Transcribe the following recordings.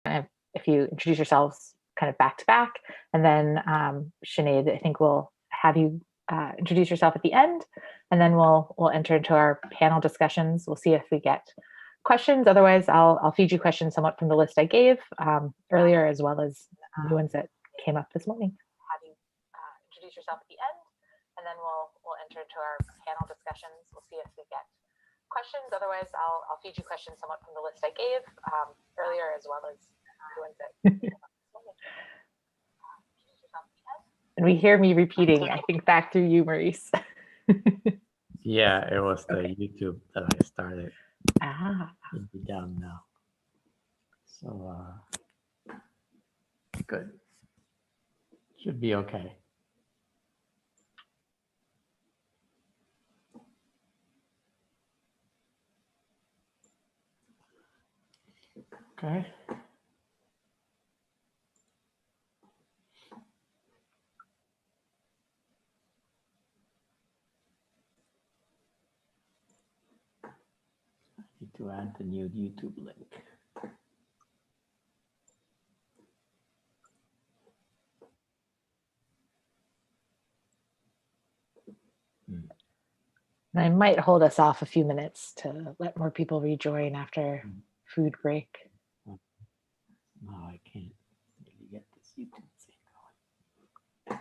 if you introduce yourselves kind of back to back, and then Sinead, I think we'll have you introduce yourself at the end, and then we'll enter into our panel discussions. We'll see if we get questions. Otherwise, I'll feed you questions somewhat from the list I gave earlier, as well as new ones that came up this morning. Have you introduce yourself at the end, and then we'll enter into our panel discussions. We'll see if we get questions. Otherwise, I'll feed you questions somewhat from the list I gave earlier, as well as new ones that came up this morning. And we hear me repeating, I think, back through you, Maurice. Yeah, it was the YouTube that I started. It'll be down now. So good. Should be okay. Okay. I need to add the new YouTube link. And I might hold us off a few minutes to let more people rejoin after food break. No, I can't really get this YouTube thing going.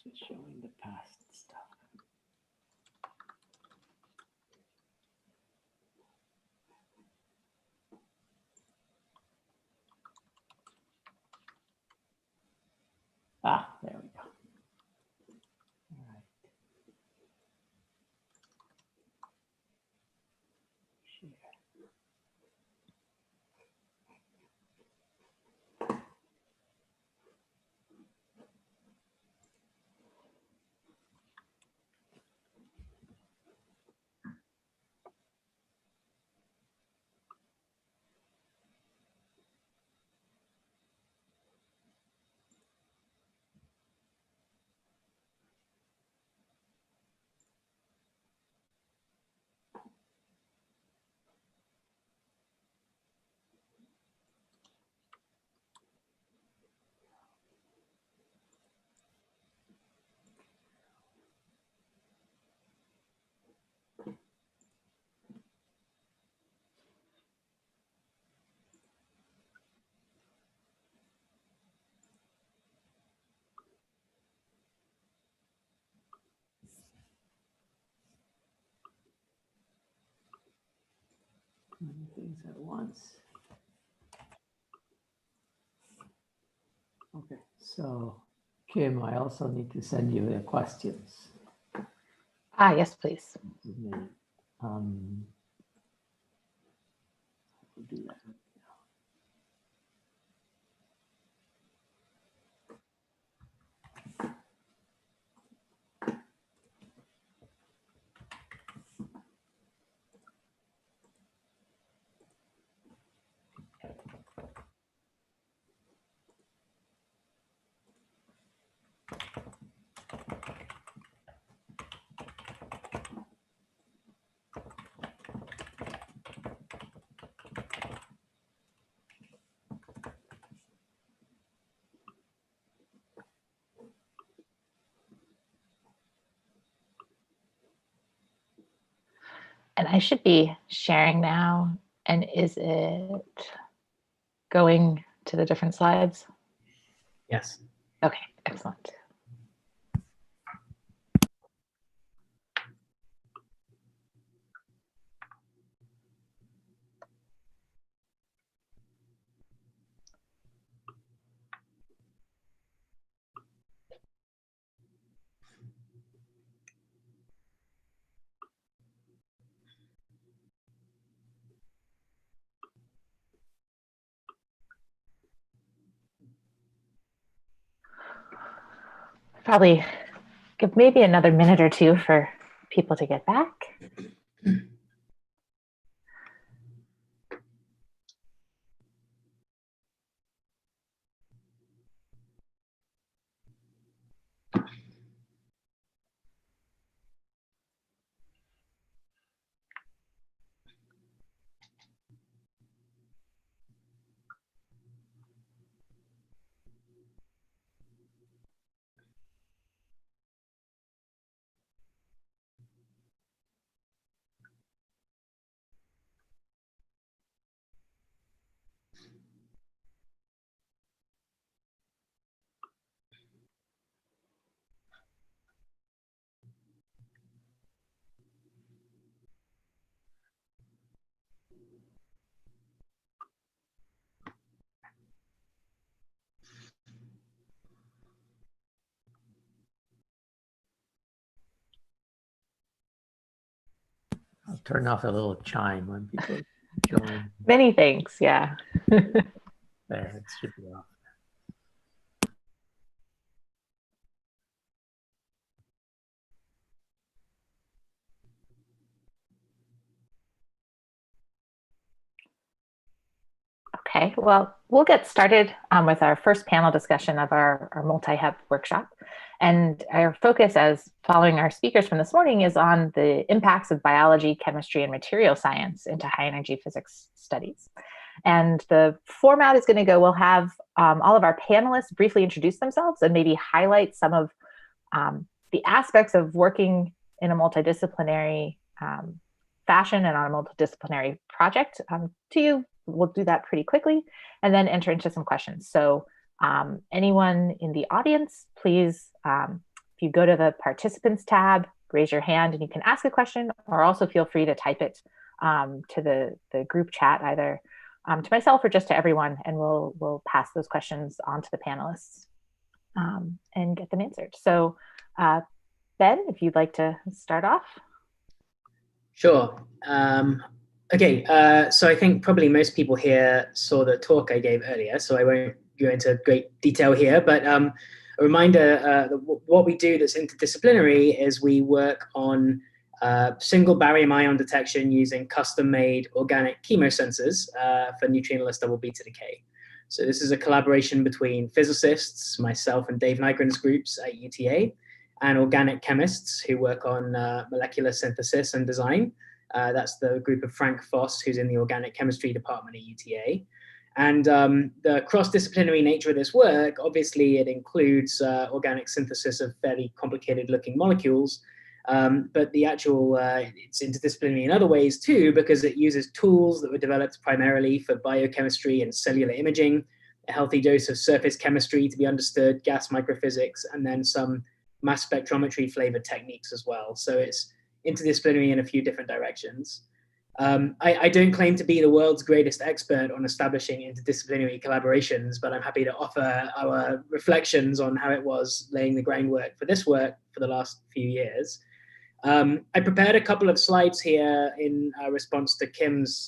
Just showing the past stuff. Ah, there we go. All right. Share. Many things at once. Okay, so Kim, I also need to send you the questions. Yes, please. I'll do that. And I should be sharing now. And is it going to the different slides? Yes. Okay, excellent. Probably give maybe another minute or two for people to get back. I'll turn off a little chime when people join. Many thanks, yeah. There, it should be off. Okay, well, we'll get started with our first panel discussion of our multi-HEP workshop. And our focus, as following our speakers from this morning, is on the impacts of biology, chemistry, and material science into high energy physics studies. And the format is going to go, we'll have all of our panelists briefly introduce themselves and maybe highlight some of the aspects of working in a multidisciplinary fashion and on a multidisciplinary project to you. We'll do that pretty quickly and then enter into some questions. So anyone in the audience, please, if you go to the participants tab, raise your hand and you can ask a question, or also feel free to type it to the group chat, either to myself or just to everyone, and we'll pass those questions on to the panelists and get them answered. So Ben, if you'd like to start off. Sure. Okay, so I think probably most people here saw the talk I gave earlier, so I won't go into great detail here, but a reminder, what we do that's interdisciplinary is we work on single barium ion detection using custom-made organic chemosensors for neutrino-less double beta decay. So this is a collaboration between physicists, myself and Dave Nygren's groups at UTA, and organic chemists who work on molecular synthesis and design. That's the group of Frank Foss, who's in the organic chemistry department at UTA. And the cross-disciplinary nature of this work, obviously it includes organic synthesis of fairly complicated looking molecules, but the actual, it's interdisciplinary in other ways too, because it uses tools that were developed primarily for biochemistry and cellular imaging, a healthy dose of surface chemistry to be understood, gas microphysics, and then some mass spectrometry flavored techniques as well. So it's interdisciplinary in a few different directions. I don't claim to be the world's greatest expert on establishing interdisciplinary collaborations, but I'm happy to offer our reflections on how it was laying the groundwork for this work for the last few years. I prepared a couple of slides here in response to Kim's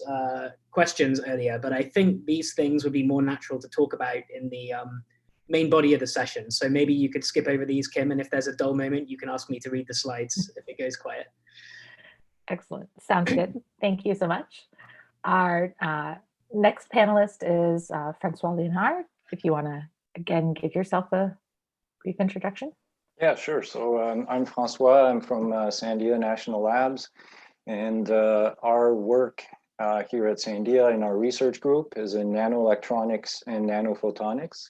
questions earlier, but I think these things would be more natural to talk about in the main body of the session. So maybe you could skip over these, Kim, and if there's a dull moment, you can ask me to read the slides if it goes quiet. Excellent. Sounds good. Thank you so much. Our next panelist is Francois Léonard. If you want to, again, give yourself a brief introduction. Yeah, sure. So I'm Francois. I'm from Sandia National Labs. And our work here at Sandia in our research group is in nanoelectronics and nanophotonics.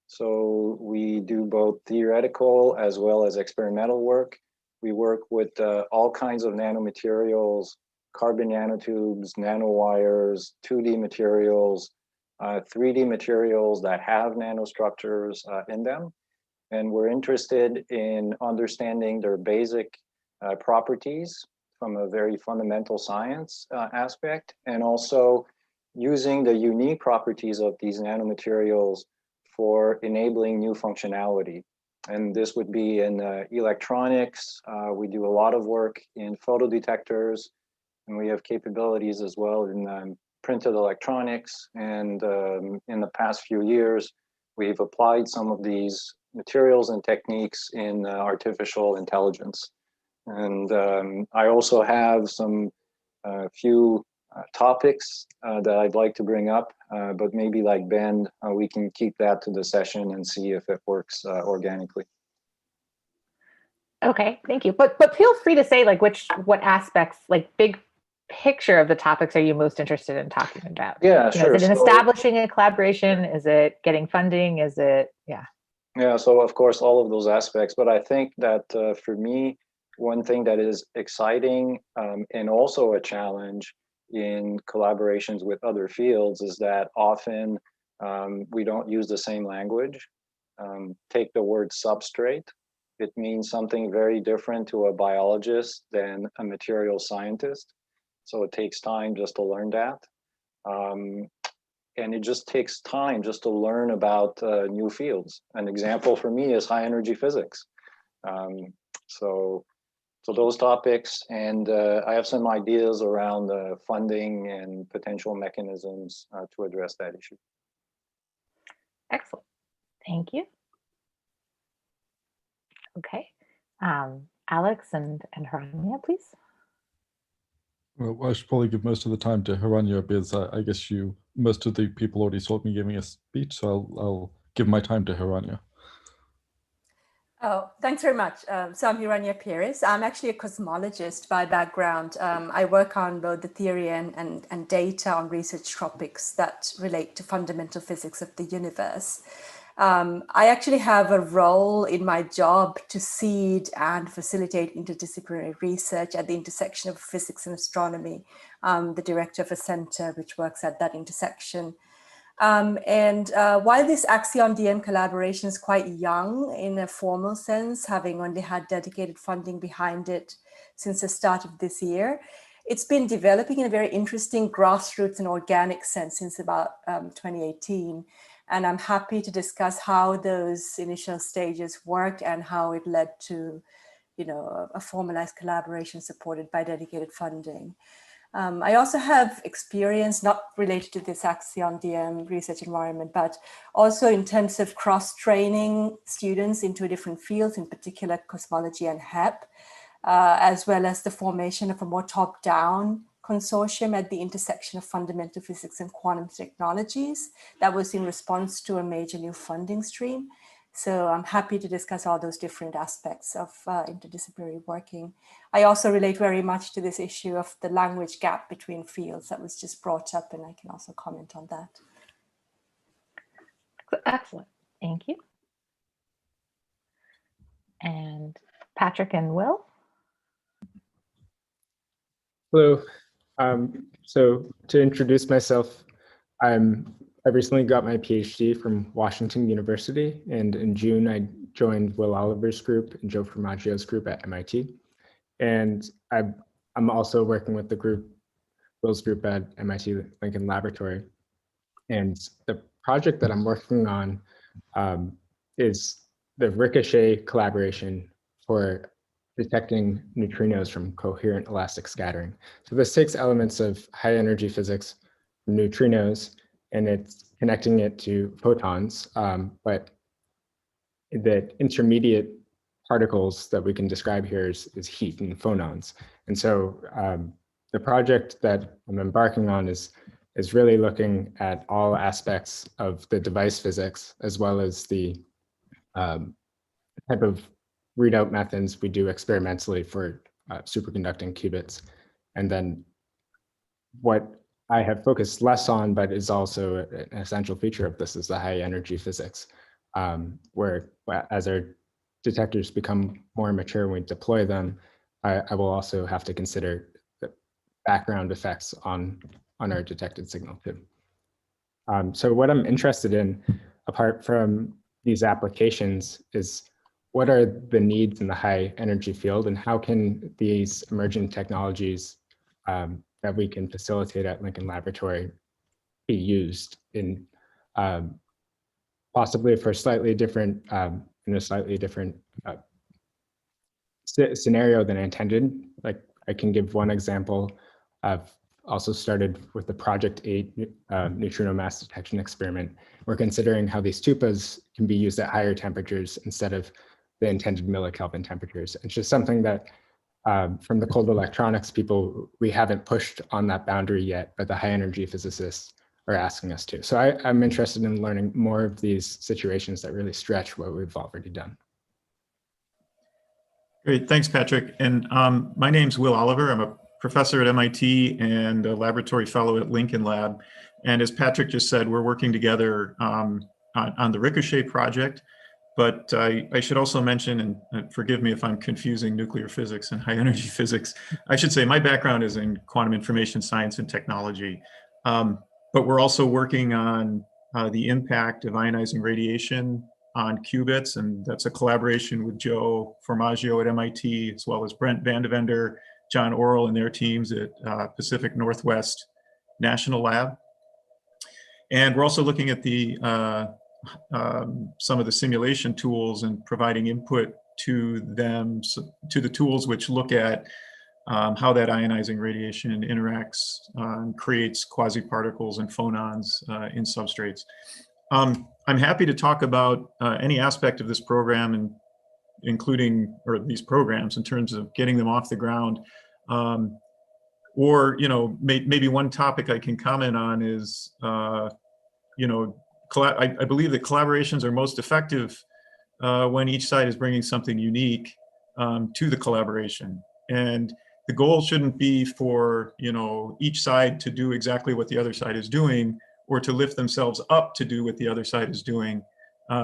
So we do both theoretical as well as experimental work. We work with all kinds of nanomaterials, carbon nanotubes, nanowires, 2D materials, 3D materials that have nanostructures in them. And we're interested in understanding their basic properties from a very fundamental science aspect, and also using the unique properties of these nanomaterials for enabling new functionality. And this would be in electronics. We do a lot of work in photodetectors, and we have capabilities as well in printed electronics. And in the past few years, we've applied some of these materials and techniques in artificial intelligence. And I also have some few topics that I'd like to bring up, but maybe like Ben, we can keep that to the session and see if it works organically. Okay, thank you. But feel free to say like what aspects, like big picture of the topics are you most interested in talking about? Yeah, You know, sure. is it in So, establishing a collaboration? Is it getting funding? Is it, yeah. yeah, so of course, all of those aspects, but I think that for me, one thing that is exciting and also a challenge in collaborations with other fields is that often we don't use the same language. Take the word substrate. It means something very different to a biologist than a material scientist. So it takes time just to learn that. And it just takes time just to learn about new fields. An example for me is high energy physics. So those topics, and I have some ideas around funding and potential mechanisms to address that issue. Excellent. Thank you. Okay. Alex and Haranya, please. Well, I should probably give most of the time to Haranya because I guess most of the people already saw me giving a speech, so I'll give my time to Haranya. Oh, thanks very much. So I'm Garcia-Sciveres. I'm actually a cosmologist by background. I work on both the theory and data on research topics that relate to fundamental physics of the universe. I actually have a role in my job to seed and facilitate interdisciplinary research at the intersection of physics and astronomy. I'm the director of a center which works at that intersection. While this Axion-DM collaboration is quite young in a formal sense, having only had dedicated funding behind it since the start of this year, it's been developing in a very interesting grassroots and organic sense since about 2018. And I'm happy to discuss how those initial stages worked and how it led to, you know, a formalized collaboration supported by dedicated funding. I also have experience not related to this Axion-DM research environment, but also in terms of cross-training students into different fields, in particular cosmology and HEP, as well as the formation of a more top-down consortium at the intersection of fundamental physics and quantum technologies that was in response to a major new funding stream. So I'm happy to discuss all those different aspects of interdisciplinary working. I also relate very much to this issue of the language gap between fields that was just brought up, and I can also comment on that. Excellent, thank you. And Patrick and Will? Hello. So to introduce myself, I recently got my PhD from Washington University, and in June I joined Will Oliver's group and Joe Formaggio's group at MIT. And I'm also working with the group, Will's group at MIT Lincoln Laboratory. And the project that I'm working on is the ricochet collaboration for detecting neutrinos from coherent elastic scattering. So this takes elements of high energy physics, neutrinos, and it's connecting it to photons, but the intermediate particles that we can describe here is heat and phonons. And so the project that I'm embarking on is really looking at all aspects of the device physics, as well as the type of readout methods we do experimentally for superconducting qubits. And then what I have focused less on, but is also an essential feature of this, is the high energy physics, where as our detectors become more mature and we deploy them, I will also have to consider the background effects on our detected signal too. So what I'm interested in, apart from these applications, is what are the needs in the high energy field, and how can these emerging technologies that we can facilitate at Lincoln Laboratory be used in possibly for slightly different, in a slightly different scenario than intended. Like I can give one example of also started with the Project 8 neutrino mass detection experiment. We're considering how these TUPAs can be used at higher temperatures instead of the intended millikelvin temperatures. It's just something that from the cold electronics people, we haven't pushed on that boundary yet, but the high energy physicists are asking us to. So I'm interested in learning more of these situations that really stretch what we've already done. Great, thanks, Patrick. And my name's Will Oliver. I'm a professor at MIT and a laboratory fellow at Lincoln Lab. And as Patrick just said, we're working together on the Ricochet project. But I should also mention, and forgive me if I'm confusing nuclear physics and high energy physics, I should say my background is in quantum information science and technology. But we're also working on the impact of ionizing radiation on qubits, and that's a collaboration with Joe Formaggio at MIT, as well as Brent Vandevender, John Orrell and their teams at Pacific Northwest National Lab. And we're also looking at the some of the simulation tools and providing input to them, to the tools which look at how that ionizing radiation interacts and creates quasi-particles and phonons in substrates. I'm happy to talk about any aspect of this program, and including, or these programs, in terms of getting them off the ground. Or, maybe one topic I can comment on is, I believe that collaborations are most effective when each side is bringing something unique to the collaboration. And the goal shouldn't be for, each side to do exactly what the other side is doing, or to lift themselves up to do what the other side is doing,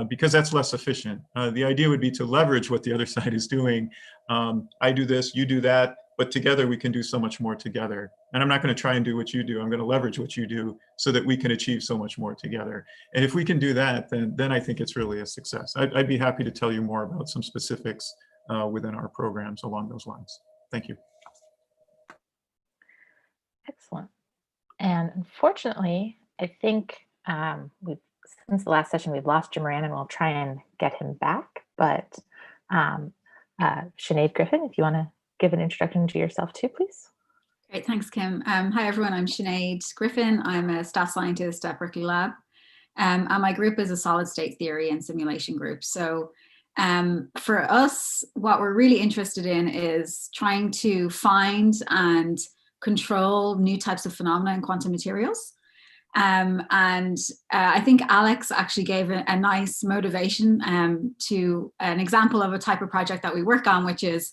because that's less efficient. The idea would be to leverage what the other side is doing. I do this, you do that, but together we can do so much more together. And I'm not going to try and do what you do. I'm going to leverage what you do so that we can achieve so much more together. And if we can do that, then I think it's really a success. I'd be happy to tell you more about some specifics within our programs along those lines. Thank you. Excellent. And unfortunately, I think since the last session, we've lost Jim Moran, and we'll try and get him back. But Sinead Griffin, if you want to give an introduction to yourself too, please. Great, thanks, Kim. Hi, everyone. I'm Sinead Griffin. I'm a staff scientist at Berkeley Lab. And my group is a solid state theory and simulation group. So for us, what we're really interested in is trying to find and control new types of phenomena in quantum materials. I think Alex actually gave a nice motivation to an example of a type of project that we work on, which is,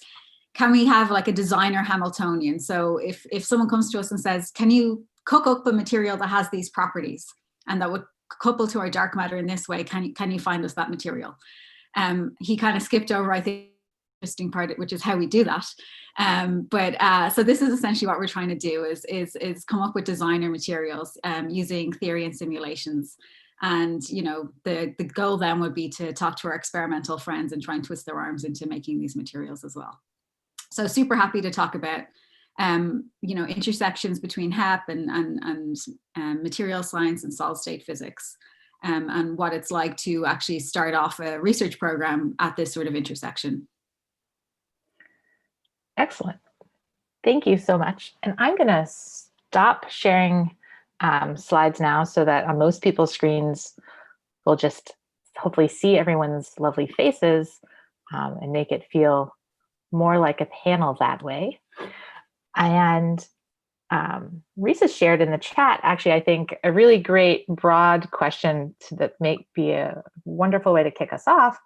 can we have like a designer Hamiltonian? So if someone comes to us and says, can you cook up a material that has these properties and that would couple to our dark matter in this way, can you find us that material? He kind of skipped over, I think, interesting part, which is how we do that. So this is essentially what we're trying to do is come up with designer materials using theory and simulations. And the goal then would be to talk to our experimental friends and try and twist their arms into making these materials as well. So super happy to talk about intersections between HEP and material science and solid state physics, and what it's like to actually start off a research program at this sort of intersection. Excellent. Thank you so much. And I'm going to stop sharing slides now so that on most people's screens, we'll just hopefully see everyone's lovely faces and make it feel more like a panel that way. And Reese has shared in the chat, actually, I think a really great broad question that may be a wonderful way to kick us off,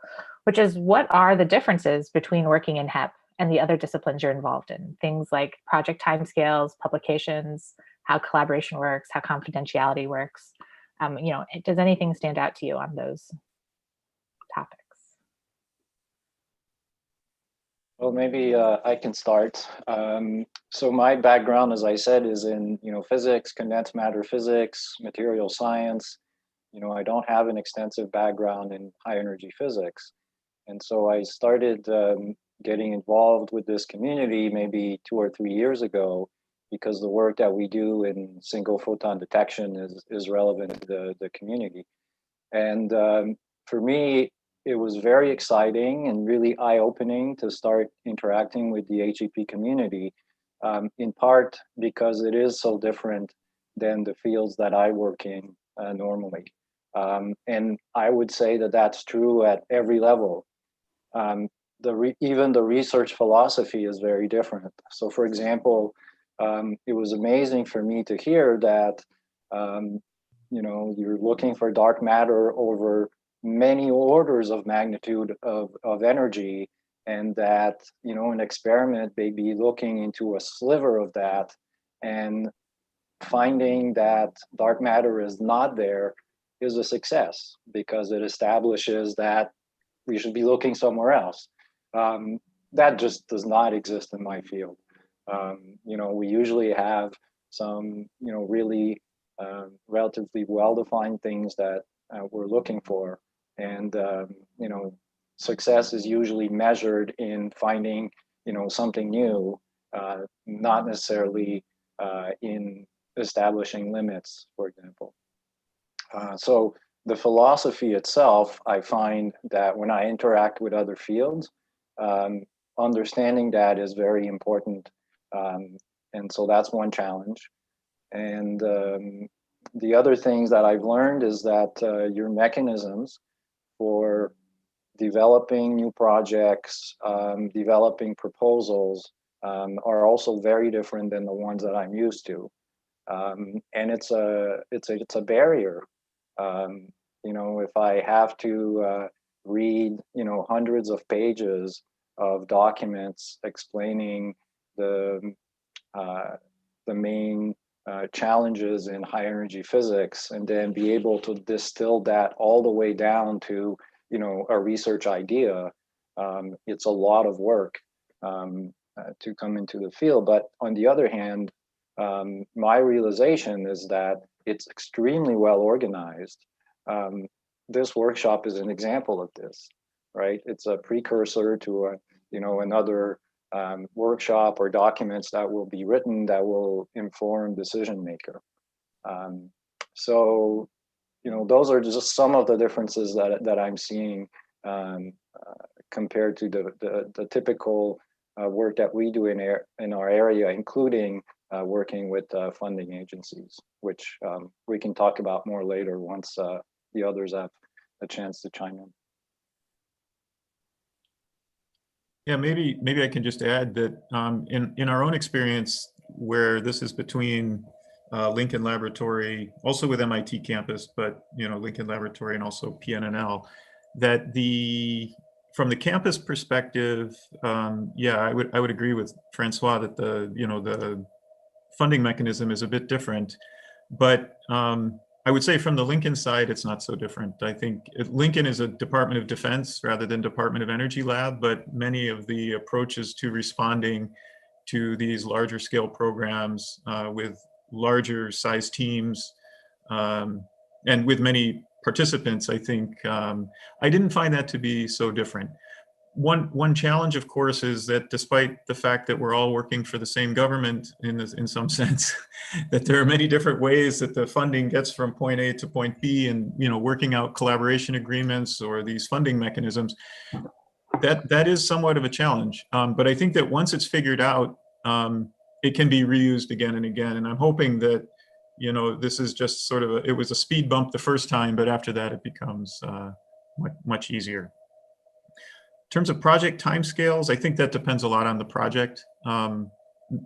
which is, what are the differences between working in HEP and the other disciplines you're involved in? Things like project timescales, publications, how collaboration works, how confidentiality works. Does anything stand out to you on those topics? Well, maybe I can start. So my background, as I said, is in physics, condensed matter physics, material science. I don't have an extensive background in high energy physics, and so I started getting involved with this community maybe 2 or 3 years ago, because the work that we do in single photon detection is relevant to the community. And for me, it was very exciting and really eye-opening to start interacting with the HEP community, in part because it is so different than the fields that I work in normally. And I would say that that's true at every level. Even the research philosophy is very different. So for example, it was amazing for me to hear that, you're looking for dark matter over many orders of magnitude of energy, and that, an experiment may be looking into a sliver of that, and finding that dark matter is not there is a success because it establishes that we should be looking somewhere else. That just does not exist in my field. We usually have some, really relatively well-defined things that we're looking for. And, success is usually measured in finding, something new, not necessarily in establishing limits, for example. So the philosophy itself, I find that when I interact with other fields, understanding that is very important. And so that's one challenge. And the other things that I've learned is that your mechanisms for developing new projects, developing proposals, are also very different than the ones that I'm used to. And it's a barrier. If I have to read, hundreds of pages of documents explaining the main challenges in high energy physics, and then be able to distill that all the way down to, a research idea, it's a lot of work to come into the field. But on the other hand, my realization is that it's extremely well organized. This workshop is an example of this, right? It's a precursor to another workshop or documents that will be written that will inform decision maker. So those are just some of the differences that I'm seeing compared to the typical work that we do in our area, including working with funding agencies, which we can talk about more later once the others have a chance to chime in. Yeah, maybe I can just add that in our own experience, where this is between Lincoln Laboratory, also with MIT campus, but Lincoln Laboratory and also PNNL, that from the campus perspective, yeah, I would agree with Francois that the funding mechanism is a bit different, but I would say from the Lincoln side, it's not so different. I think Lincoln is a Department of Defense rather than Department of Energy lab, but many of the approaches to responding to these larger scale programs with larger size teams and with many participants, I think I didn't find that to be so different. One challenge, of course, is that despite the fact that we're all working for the same government in some sense, that there are many different ways that the funding gets from point A to point B, and working out collaboration agreements or these funding mechanisms, that is somewhat of a challenge. But I think that once it's figured out, it can be reused again and again. And I'm hoping that this is just sort of it was a speed bump the first time, but after that it becomes much easier. In terms of project timescales, I think that depends a lot on the project.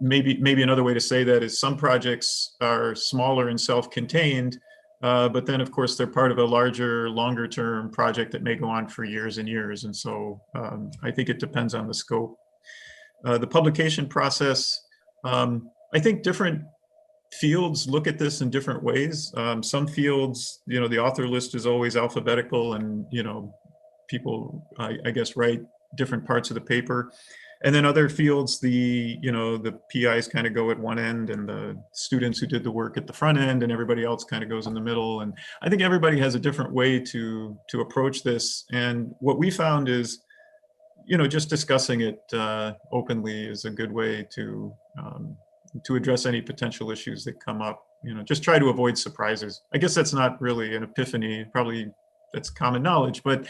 Maybe another way to say that is some projects are smaller and self-contained, but then of course they're part of a larger, longer term project that may go on for years and years. And so I think it depends on the scope. The publication process, I think different fields look at this in different ways. Some fields, the author list is always alphabetical, and people, I guess, write different parts of the paper. And then other fields, the PIs kind of go at one end, and the students who did the work at the front end, and everybody else kind of goes in the middle. And I think everybody has a different way to approach this. And what we found is, just discussing it openly is a good way to address any potential issues that come up. Just try to avoid surprises. I guess that's not really an epiphany, probably that's common knowledge, but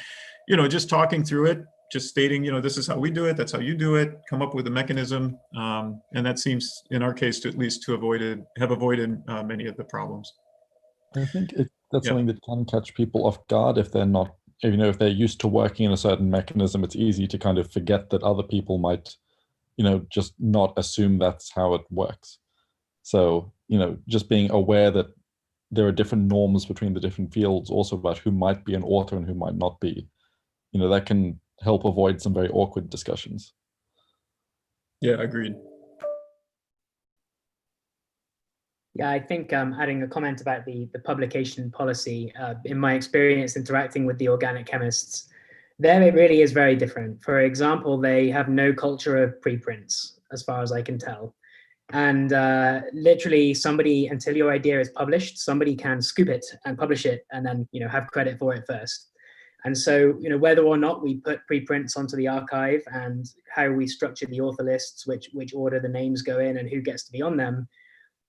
just talking through it, just stating, this is how we do it, that's how you do it, come up with a mechanism. And that seems, in our case, to at least have avoided many of the problems. I think that's something that can catch people off guard if they're not, if they're used to working in a certain mechanism. It's easy to kind of forget that other people might, just not assume that's how it works. So, just being aware that there are different norms between the different fields, also about who might be an author and who might not be, that can help avoid some very awkward discussions. Yeah, agreed. Yeah, I think adding a comment about the publication policy, in my experience interacting with the organic chemists, there it really is very different. For example, they have no culture of preprints, as far as I can tell. And literally somebody, until your idea is published, somebody can scoop it and publish it and then, have credit for it first. And so, whether or not we put preprints onto the archive and how we structure the author lists, which order the names go in and who gets to be on them,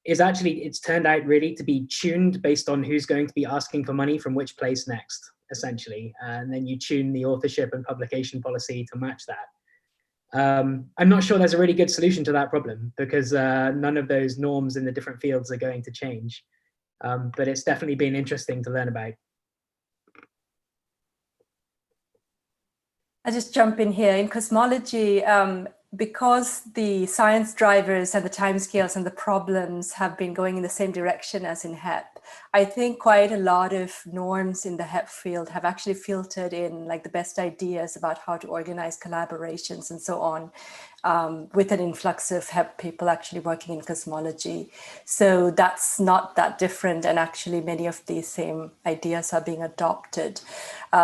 is actually, it's turned out really to be tuned based on who's going to be asking for money from which place next, essentially. And then you tune the authorship and publication policy to match that. I'm not sure there's a really good solution to that problem because none of those norms in the different fields are going to change. But it's definitely been interesting to learn about. I'll just jump in here. In cosmology, because the science drivers and the timescales and the problems have been going in the same direction as in HEP, I think quite a lot of norms in the HEP field have actually filtered in like the best ideas about how to organize collaborations and so on, with an influx of HEP people actually working in cosmology. So that's not that different, and actually many of these same ideas are being adopted.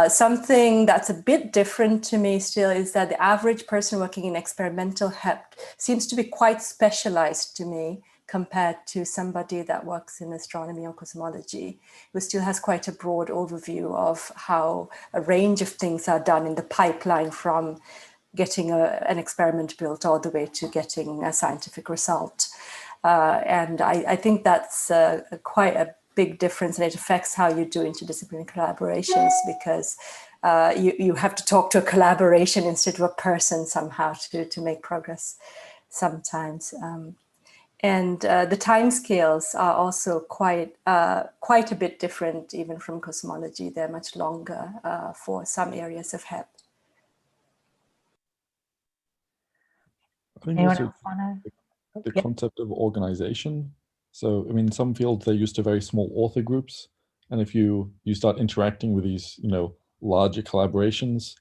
Something that's a bit different to me still is that the average person working in experimental HEP seems to be quite specialized to me compared to somebody that works in astronomy or cosmology, who still has quite a broad overview of how a range of things are done in the pipeline, from getting an experiment built all the way to getting a scientific result. And I think that's quite a big difference, and it affects how you do interdisciplinary collaborations, because you have to talk to a collaboration instead of a person somehow to make progress sometimes. And the timescales are also quite a bit different even from cosmology. They're much longer for some areas of HEP. I think also the concept of organization. So, some fields, they're used to very small author groups. And if you start interacting with these, larger collaborations,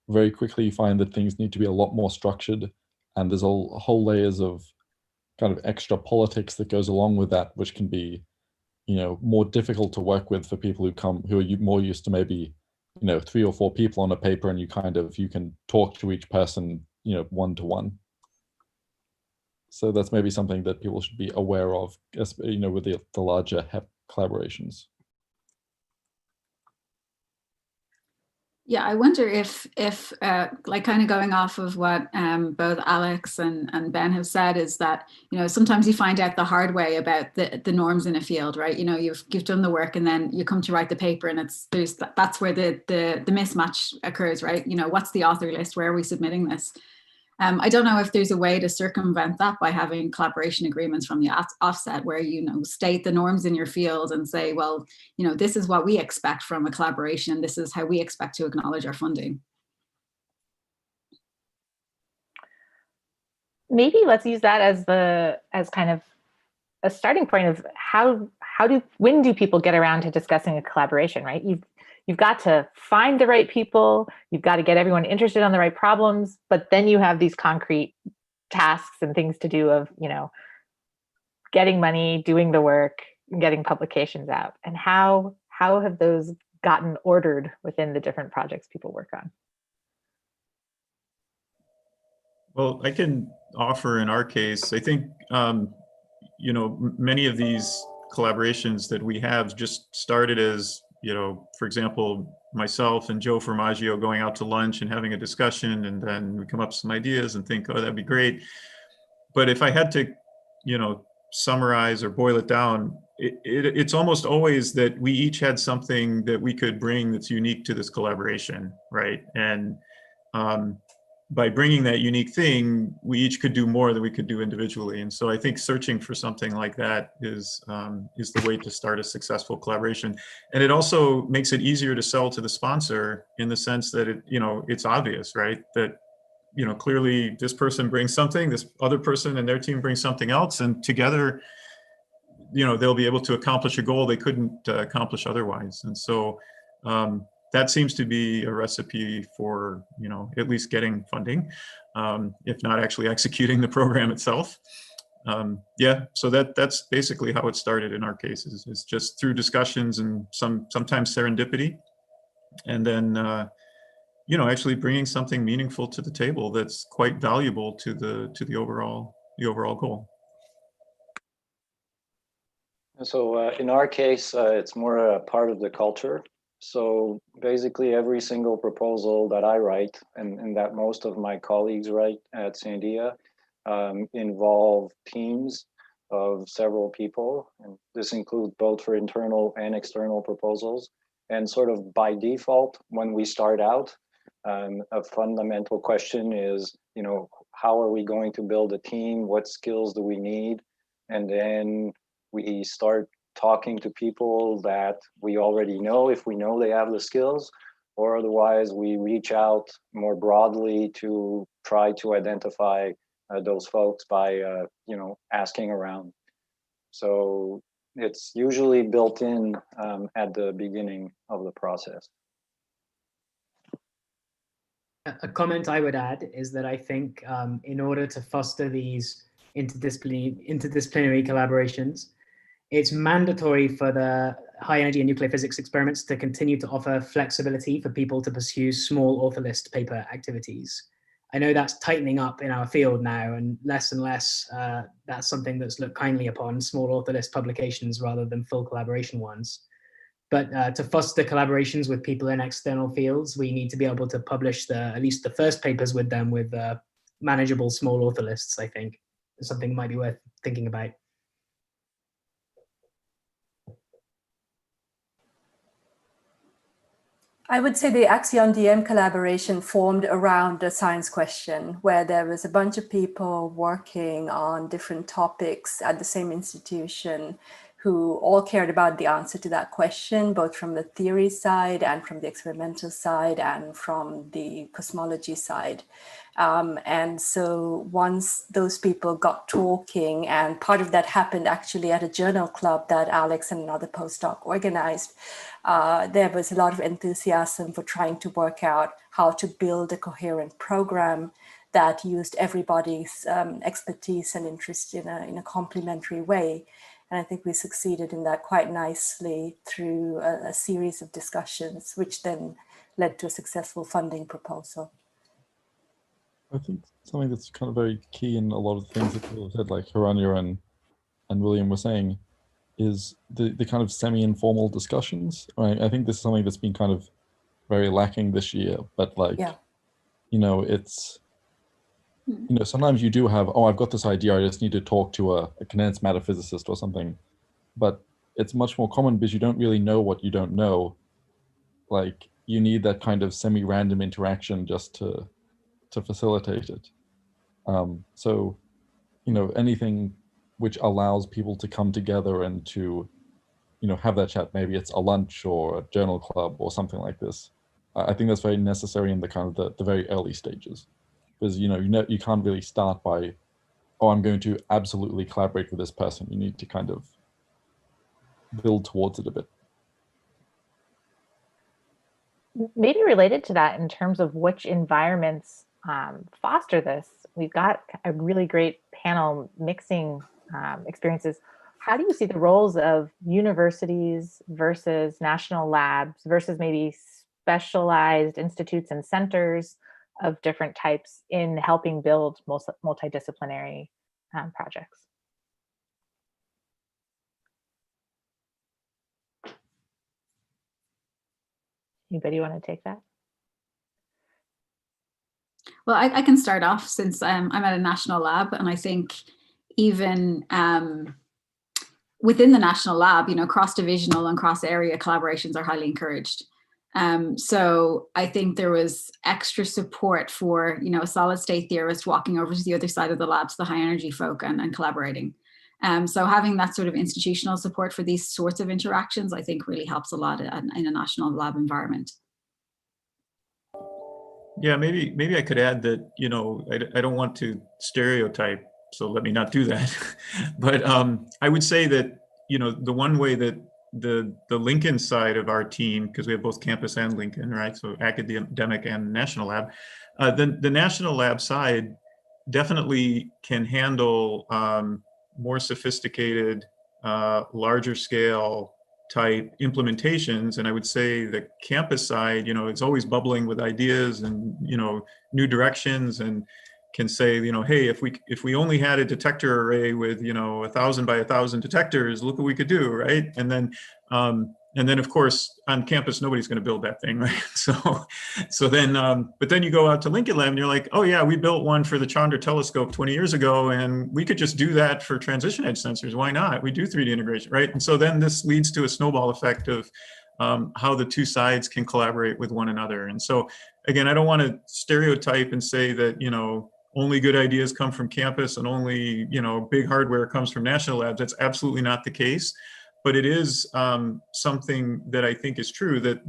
very quickly you find that things need to be a lot more structured. And there's a whole layers of kind of extra politics that goes along with that, which can be, more difficult to work with for people who are more used to maybe, 3 or 4 people on a paper, and you can talk to each person, one-to-one. So that's maybe something that people should be aware of, with the larger HEP collaborations. Yeah, I wonder if like kind of going off of what both Alex and Ben have said, is that, sometimes you find out the hard way about the norms in a field, right? You've done the work and then you come to write the paper, and that's where the mismatch occurs, right? What's the author list? Where are we submitting this? I don't know if there's a way to circumvent that by having collaboration agreements from the offset, where state the norms in your field and say, well, this is what we expect from a collaboration. This is how we expect to acknowledge our funding. Maybe let's use that as kind of a starting point of when do people get around to discussing a collaboration, right? You've got to find the right people, you've got to get everyone interested on the right problems, but then you have these concrete tasks and things to do of, getting money, doing the work, and getting publications out. And how have those gotten ordered within the different projects people work on? Well, I can offer in our case, I think, many of these collaborations that we have just started as, for example, myself and Joe Formaggio going out to lunch and having a discussion, and then we come up with some ideas and think, oh, that'd be great. But if I had to, summarize or boil it down, it's almost always that we each had something that we could bring that's unique to this collaboration, right? And by bringing that unique thing, we each could do more than we could do individually. And so I think searching for something like that is the way to start a successful collaboration. And it also makes it easier to sell to the sponsor in the sense that it's obvious, right? That clearly this person brings something, this other person and their team brings something else, and together, they'll be able to accomplish a goal they couldn't accomplish otherwise. And so that seems to be a recipe for, at least getting funding, if not actually executing the program itself. Yeah, so that's basically how it started in our cases. It's just through discussions and sometimes serendipity, and then actually bringing something meaningful to the table that's quite valuable to the overall goal. So in our case, it's more a part of the culture. So basically every single proposal that I write and that most of my colleagues write at Sandia involve teams of several people. And this includes both for internal and external proposals. And sort of by default, when we start out, a fundamental question is, how are we going to build a team? What skills do we need? And then we start talking to people that we already know, if we know they have the skills, or otherwise we reach out more broadly to try to identify those folks by, asking around. So it's usually built in at the beginning of the process. A comment I would add is that I think in order to foster these interdisciplinary collaborations, it's mandatory for the high energy and nuclear physics experiments to continue to offer flexibility for people to pursue small author list paper activities. I know that's tightening up in our field now, and less that's something that's looked kindly upon, small author list publications rather than full collaboration ones. But to foster collaborations with people in external fields, we need to be able to publish at least the first papers with them with manageable small author lists, I think. It's something that might be worth thinking about. I would say the Axion DM collaboration formed around a science question, where there was a bunch of people working on different topics at the same institution who all cared about the answer to that question, both from the theory side and from the experimental side and from the cosmology side. And so once those people got talking, and part of that happened actually at a journal club that Alex and another postdoc organized, there was a lot of enthusiasm for trying to work out how to build a coherent program that used everybody's expertise and interest in a complementary way. And I think we succeeded in that quite nicely through a series of discussions, which then led to a successful funding proposal. I think something that's kind of very key in a lot of the things that people have said, like Haranya and William were saying, is the kind of semi-informal discussions. I think this is something that's been kind of very lacking this year, but like, yeah. It's, sometimes you do have, I've got this idea, I just need to talk to a condensed matter physicist or something, but it's much more common because you don't really know what you don't know. Like, you need that kind of semi-random interaction just to facilitate it. So, anything which allows people to come together and to, have that chat, maybe it's a lunch or a journal club or something like this. I think that's very necessary in the kind of the very early stages, because you can't really start by, I'm going to absolutely collaborate with this person. You need to kind of build towards it a bit. Maybe related to that, in terms of which environments foster this, we've got a really great panel mixing experiences. How do you see the roles of universities versus national labs versus maybe specialized institutes and centers of different types in helping build multidisciplinary projects? Anybody want to take that? Well, I can start off, since I'm at a national lab, and I think even within the national lab, cross-divisional and cross-area collaborations are highly encouraged. So I think there was extra support for, a solid state theorist walking over to the other side of the lab to the high energy folk and collaborating. So having that sort of institutional support for these sorts of interactions, I think really helps a lot in a national lab environment. Yeah, maybe I could add that, I don't want to stereotype, so let me not do that. But I would say that, the one way that the Lincoln side of our team, because we have both campus and Lincoln, right? So academic and national lab, the national lab side definitely can handle more sophisticated, larger scale type implementations. And I would say the campus side, it's always bubbling with ideas and, new directions, and can say, hey, if we only had a detector array with, 1,000 by 1,000 detectors, look what we could do, right? And then of course on campus nobody's going to build that thing, right? So then, but then you go out to Lincoln Lab and you're like, oh yeah, we built one for the Chandra telescope 20 years ago, and we could just do that for transition edge sensors. Why not? We do 3D integration, right? And so then this leads to a snowball effect of how the two sides can collaborate with one another. And so again, I don't want to stereotype and say that, only good ideas come from campus and only, big hardware comes from national labs. That's absolutely not the case. But it is something that I think is true, that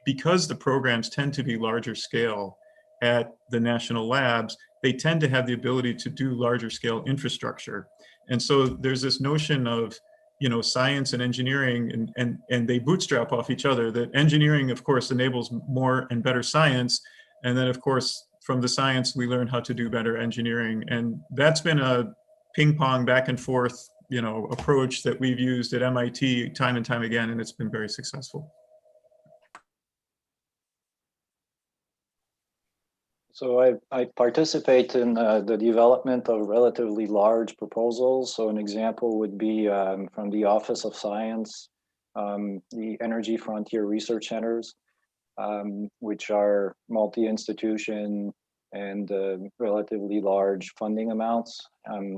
because the programs tend to be larger scale at the national labs, they tend to have the ability to do larger scale infrastructure. And so there's this notion of, science and engineering, and they bootstrap off each other. That engineering, of course, enables more and better science. And then, of course, from the science, we learn how to do better engineering. And that's been a ping pong back and forth, approach that we've used at MIT time and time again, and it's been very successful. So I participate in the development of relatively large proposals. So an example would be from the Office of Science, the Energy Frontier Research Centers, which are multi-institution and relatively large funding amounts.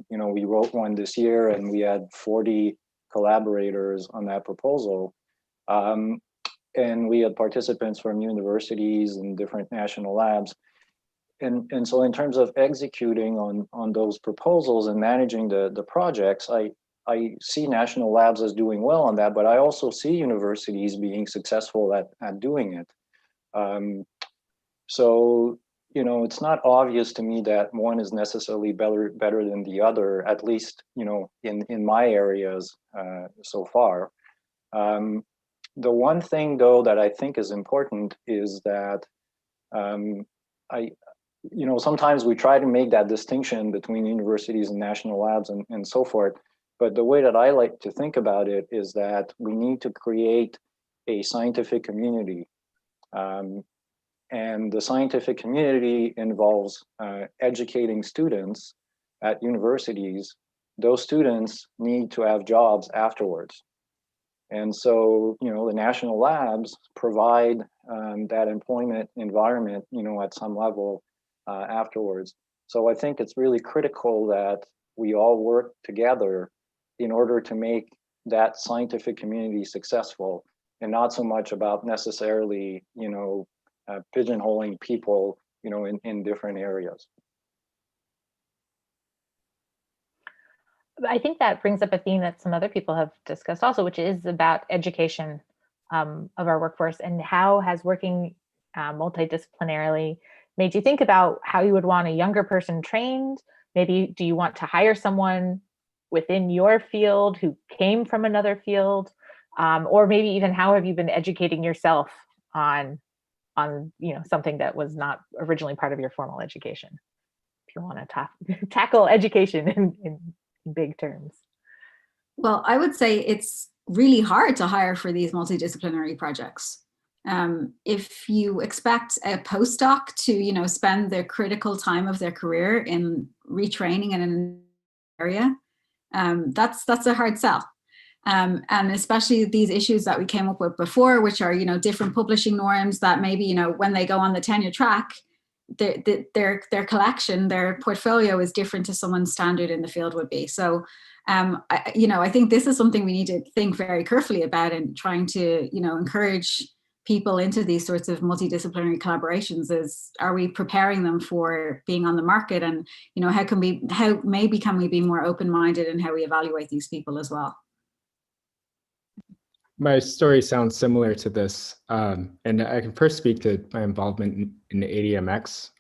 We wrote one this year and we had 40 collaborators on that proposal. And we had participants from universities and different national labs. And so in terms of executing on those proposals and managing the projects, I see national labs as doing well on that, but I also see universities being successful at doing it. So, it's not obvious to me that one is necessarily better than the other, at least, in my areas so far. The one thing, though, that I think is important is that sometimes we try to make that distinction between universities and national labs and so forth. But the way that I like to think about it is that we need to create a scientific community. And the scientific community involves educating students at universities. Those students need to have jobs afterwards. And so, the national labs provide that employment environment, at some level afterwards. So I think it's really critical that we all work together in order to make that scientific community successful, and not so much about necessarily, pigeonholing people, in different areas. I think that brings up a theme that some other people have discussed also, which is about education of our workforce, and how has working multidisciplinarily made you think about how you would want a younger person trained? Maybe do you want to hire someone within your field who came from another field? Or maybe even how have you been educating yourself on something that was not originally part of your formal education? If you want to tackle education in big terms. Well, I would say it's really hard to hire for these multidisciplinary projects. If you expect a postdoc to, spend the critical time of their career in retraining in an area, that's a hard sell. And especially these issues that we came up with before, which are, different publishing norms that maybe, when they go on the tenure track, their collection, their portfolio is different to someone's standard in the field would be. So, I think this is something we need to think very carefully about, and trying to, encourage people into these sorts of multidisciplinary collaborations. Are we preparing them for being on the market? And, how maybe can we be more open-minded in how we evaluate these people as well? My story sounds similar to this, and I can first speak to my involvement in ADMX.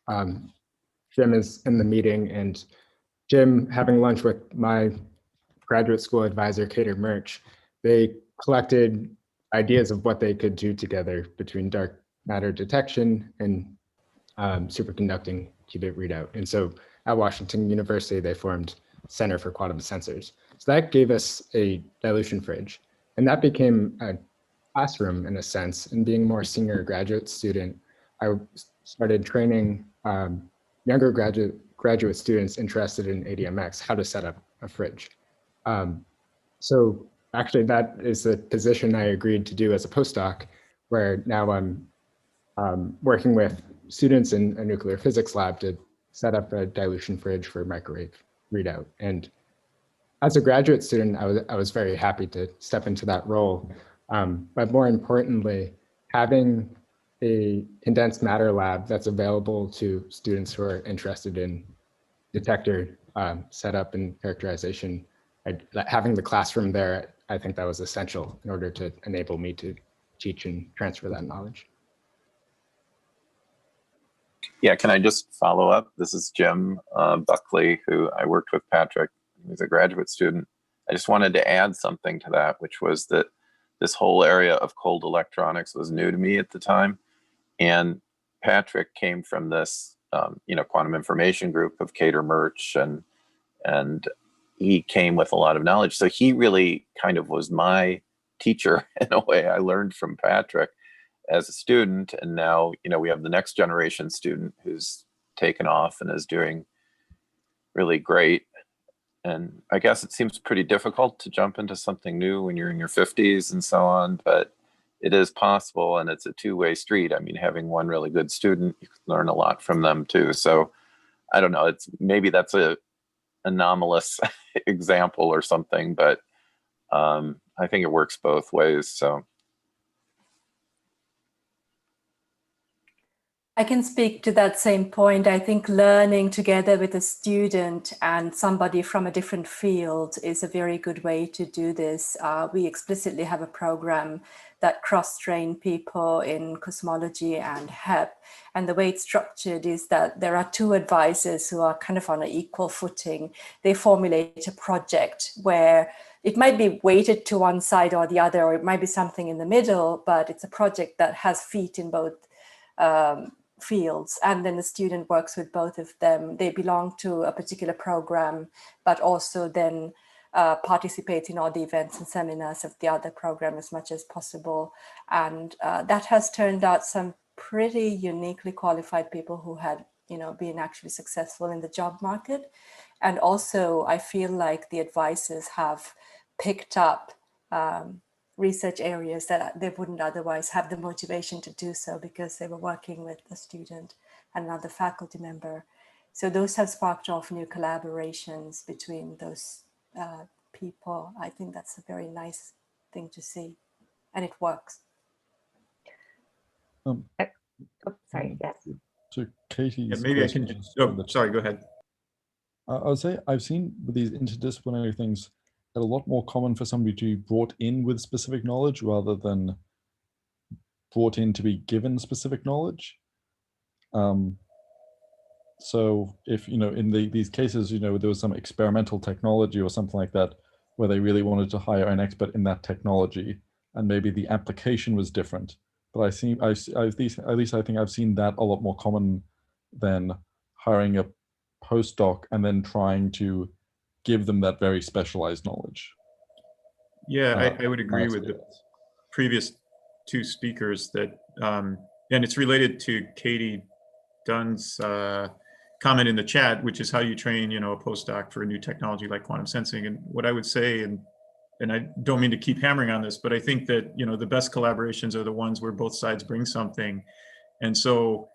Jim is in the meeting, and Jim, having lunch with my graduate school advisor, Kater Murch, they collected ideas of what they could do together between dark matter detection and superconducting qubit readout. And so at Washington University, they formed Center for Quantum Sensors. So that gave us a dilution fridge. And that became a classroom in a sense. And being a more senior graduate student, I started training younger graduate students interested in ADMX how to set up a fridge. So actually that is the position I agreed to do as a postdoc, where now I'm working with students in a nuclear physics lab to set up a dilution fridge for microwave readout. And as a graduate student, I was very happy to step into that role. But more importantly, having a condensed matter lab that's available to students who are interested in detector setup and characterization, having the classroom there, I think that was essential in order to enable me to teach and transfer that knowledge. Yeah, can I just follow up? This is Jim Buckley, who I worked with Patrick. He was a graduate student. I just wanted to add something to that, which was that this whole area of cold electronics was new to me at the time. And Patrick came from this, quantum information group of Kater Murch, and he came with a lot of knowledge. So he really kind of was my teacher in a way. I learned from Patrick as a student, and now, we have the next generation student who's taken off and is doing really great. And I guess it seems pretty difficult to jump into something new when you're in your 50s and so on, but it is possible, and it's a two-way street. I mean, having one really good student, you can learn a lot from them too. So I don't know, maybe that's a anomalous example or something, but I think it works both ways. So I can speak to that same point. I think learning together with a student and somebody from a different field is a very good way to do this. We explicitly have a program that cross-train people in cosmology and HEP. And the way it's structured is that there are two advisors who are kind of on an equal footing. They formulate a project where it might be weighted to one side or the other, or it might be something in the middle, but it's a project that has feet in both fields, and then the student works with both of them. They belong to a particular program, but also then participate in all the events and seminars of the other program as much as possible. And that has turned out some pretty uniquely qualified people who had, been actually successful in the job market. And also, I feel like the advisors have picked up research areas that they wouldn't otherwise have the motivation to do so, because they were working with a student and another faculty member. So those have sparked off new collaborations between those people. I think that's a very nice thing to see, and it works. Sorry, yes. So Katie, maybe I can just, sorry, go ahead. I would say I've seen with these interdisciplinary things that a lot more common for somebody to be brought in with specific knowledge rather than brought in to be given specific knowledge. So if, in these cases, there was some experimental technology or something like that, where they really wanted to hire an expert in that technology, and maybe the application was different. But at least I think I've seen that a lot more common than hiring a postdoc and then trying to give them that very specialized knowledge. Yeah, I would agree with the previous two speakers that, and it's related to Katie Dunn's comment in the chat, which is how you train, a postdoc for a new technology like quantum sensing. And what I would say, and I don't mean to keep hammering on this, but I think that, the best collaborations are the ones where both sides bring something. And so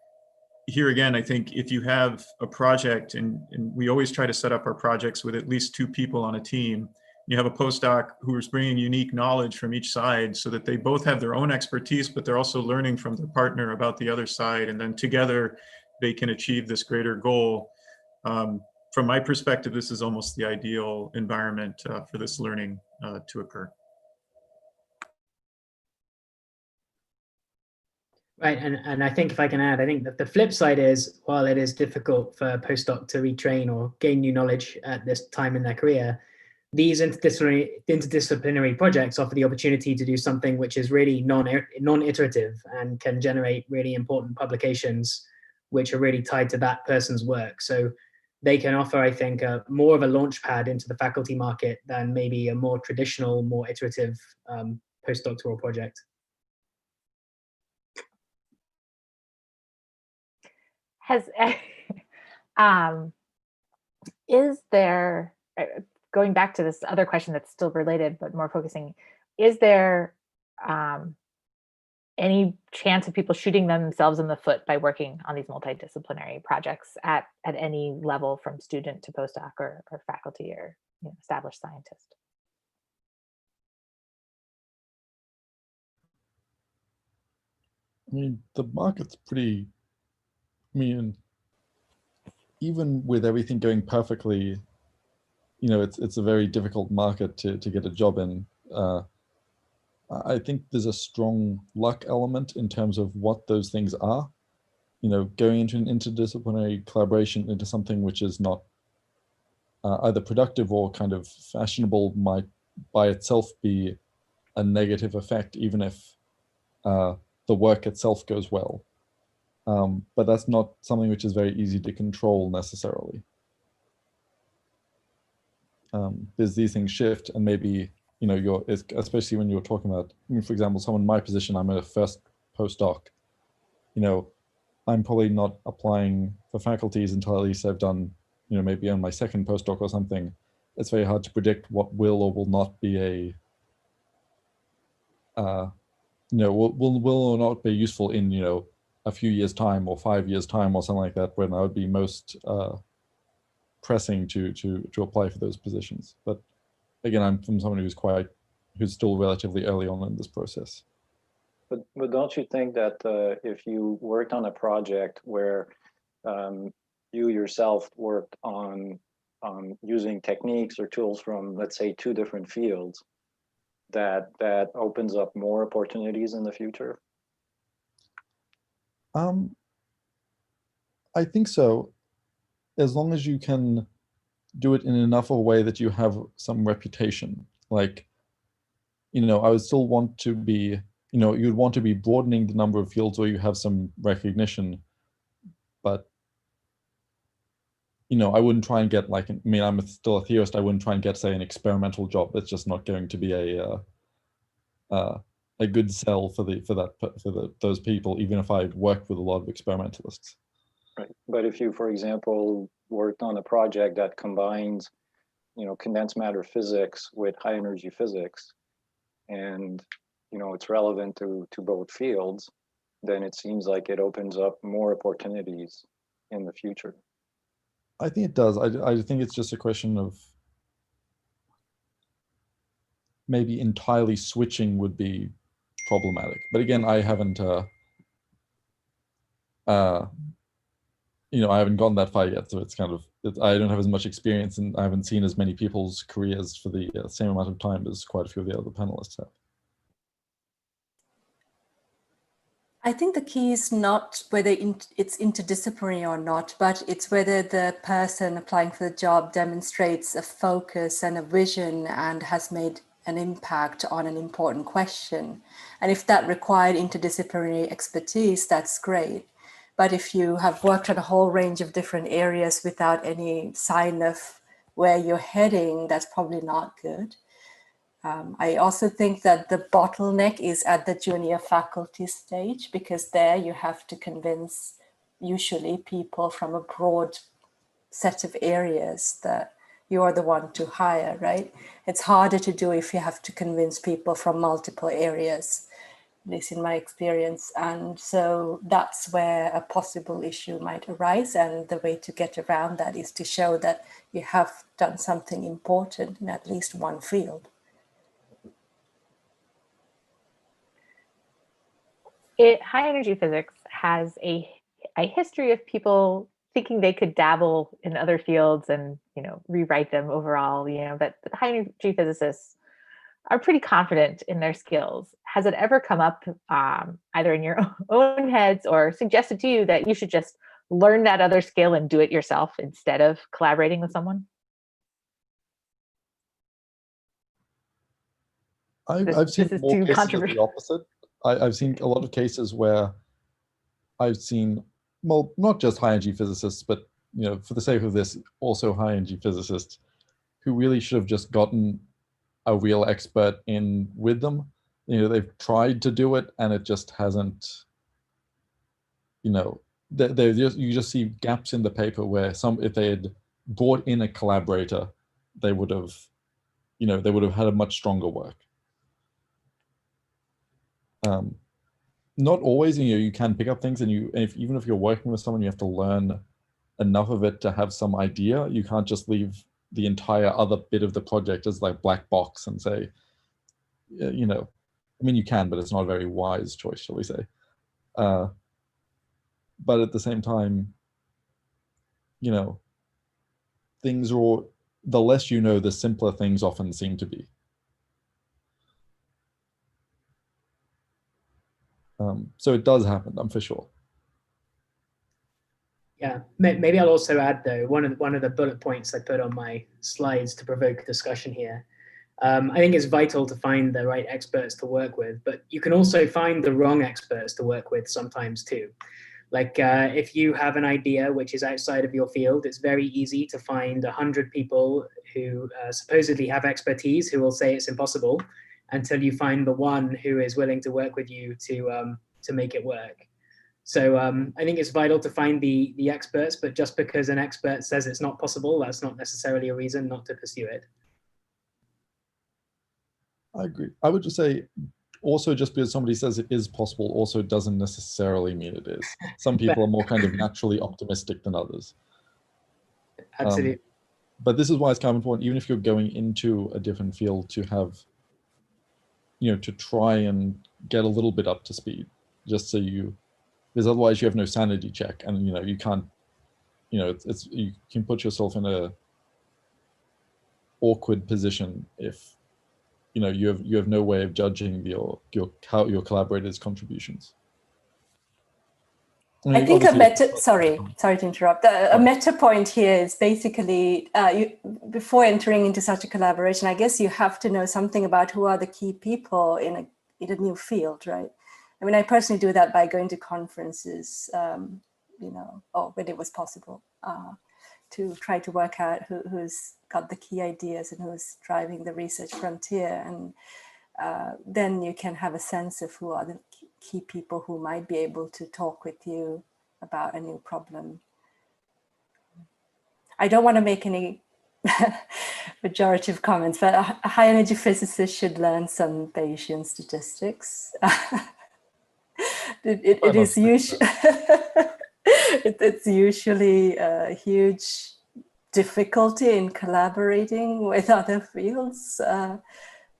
here again, I think if you have a project, and we always try to set up our projects with at least 2 people on a team, you have a postdoc who is bringing unique knowledge from each side so that they both have their own expertise, but they're also learning from their partner about the other side. And then together they can achieve this greater goal. From my perspective, this is almost the ideal environment for this learning to occur. Right, and I think if I can add, I think that the flip side is, while it is difficult for a postdoc to retrain or gain new knowledge at this time in their career, these interdisciplinary projects offer the opportunity to do something which is really non-iterative and can generate really important publications which are really tied to that person's work. So they can offer, I think, more of a launch pad into the faculty market than maybe a more traditional, more iterative postdoctoral project. Is there, going back to this other question that's still related, but more focusing, is there any chance of people shooting themselves in the foot by working on these multidisciplinary projects at any level, from student to postdoc or faculty or established scientist? I mean, the market's pretty, I mean, even with everything going perfectly, it's a very difficult market to get a job in. I think there's a strong luck element in terms of what those things are. Going into an interdisciplinary collaboration into something which is not either productive or kind of fashionable might by itself be a negative effect, even if the work itself goes well. But that's not something which is very easy to control necessarily. There's these things shift, and maybe especially when you're talking about, for example, someone in my position, I'm a first postdoc. I'm probably not applying for faculties until at least I've done, maybe on my second postdoc or something. It's very hard to predict what will or will not be will or not be useful in a few years' time or 5 years' time or something like that, when I would be most pressing to apply for those positions. But again, I'm from someone who's still relatively early on in this process. But don't you think that if you worked on a project where you yourself worked on using techniques or tools from, let's say, 2 different fields, that opens up more opportunities in the future? I think so, as long as you can do it in enough of a way that you have some reputation. Like, I would still want to be, you'd want to be broadening the number of fields where you have some recognition, but I wouldn't try and get I'm still a theorist. I wouldn't try and get, say, an experimental job. That's just not going to be a good sell for those people, even if I worked with a lot of experimentalists. Right. But if you, for example, worked on a project that combines, condensed matter physics with high energy physics, and it's relevant to both fields, then it seems like it opens up more opportunities in the future. I think it does. I think it's just a question of maybe entirely switching would be problematic. But again, I haven't I haven't gone that far yet, so it's kind of, I don't have as much experience, and I haven't seen as many people's careers for the same amount of time as quite a few of the other panelists have. I think the key is not whether it's interdisciplinary or not, but it's whether the person applying for the job demonstrates a focus and a vision and has made an impact on an important question. And if that required interdisciplinary expertise, that's great. But if you have worked on a whole range of different areas without any sign of where you're heading, that's probably not good. I also think that the bottleneck is at the junior faculty stage, because there you have to convince usually people from a broad set of areas that you are the one to hire, right? It's harder to do if you have to convince people from multiple areas. at least in my experience. And so that's where a possible issue might arise. And the way to get around that is to show that you have done something important in at least one field. High energy physics has a history of people thinking they could dabble in other fields and, rewrite them overall, but high energy physicists are pretty confident in their skills. Has it ever come up either in your own heads or suggested to you that you should just learn that other skill and do it yourself instead of collaborating with someone? I've seen more cases of the opposite. I've seen a lot of cases where I've seen, well, not just high energy physicists, but for the sake of this, also high energy physicists who really should have just gotten a real expert in with them. They've tried to do it and it just hasn't, you just see gaps in the paper where if they had brought in a collaborator, they would have had a much stronger work. Not always, you can pick up things, and even if you're working with someone, you have to learn enough of it to have some idea. You can't just leave the entire other bit of the project as like black box and say, I mean, you can, but it's not a very wise choice, shall we say. But at the same time, things are, the less you know, the simpler things often seem to be. So it does happen, I'm for sure. Yeah, maybe I'll also add though, one of the bullet points I put on my slides to provoke discussion here. I think it's vital to find the right experts to work with, but you can also find the wrong experts to work with sometimes too. Like if you have an idea which is outside of your field, it's very easy to find 100 people who supposedly have expertise who will say it's impossible, until you find the one who is willing to work with you to make it work. So I think it's vital to find the experts, but just because an expert says it's not possible, that's not necessarily a reason not to pursue it. I agree. I would just say, also, just because somebody says it is possible also doesn't necessarily mean it is. Some people are more kind of naturally optimistic than others. Absolutely. But this is why it's kind of important, even if you're going into a different field, to have, to try and get a little bit up to speed, just so because otherwise you have no sanity check, and you can't, you can put yourself in a awkward position if you have no way of judging your collaborators' contributions. I think sorry to interrupt. A meta point here is basically, before entering into such a collaboration, I guess you have to know something about who are the key people in a new field, right? I mean, I personally do that by going to conferences, when it was possible, to try to work out who's got the key ideas and who's driving the research frontier. And then you can have a sense of who are the key people who might be able to talk with you about a new problem. I don't want to make any pejorative comments, but a high energy physicist should learn some Bayesian statistics. It's usually a huge difficulty in collaborating with other fields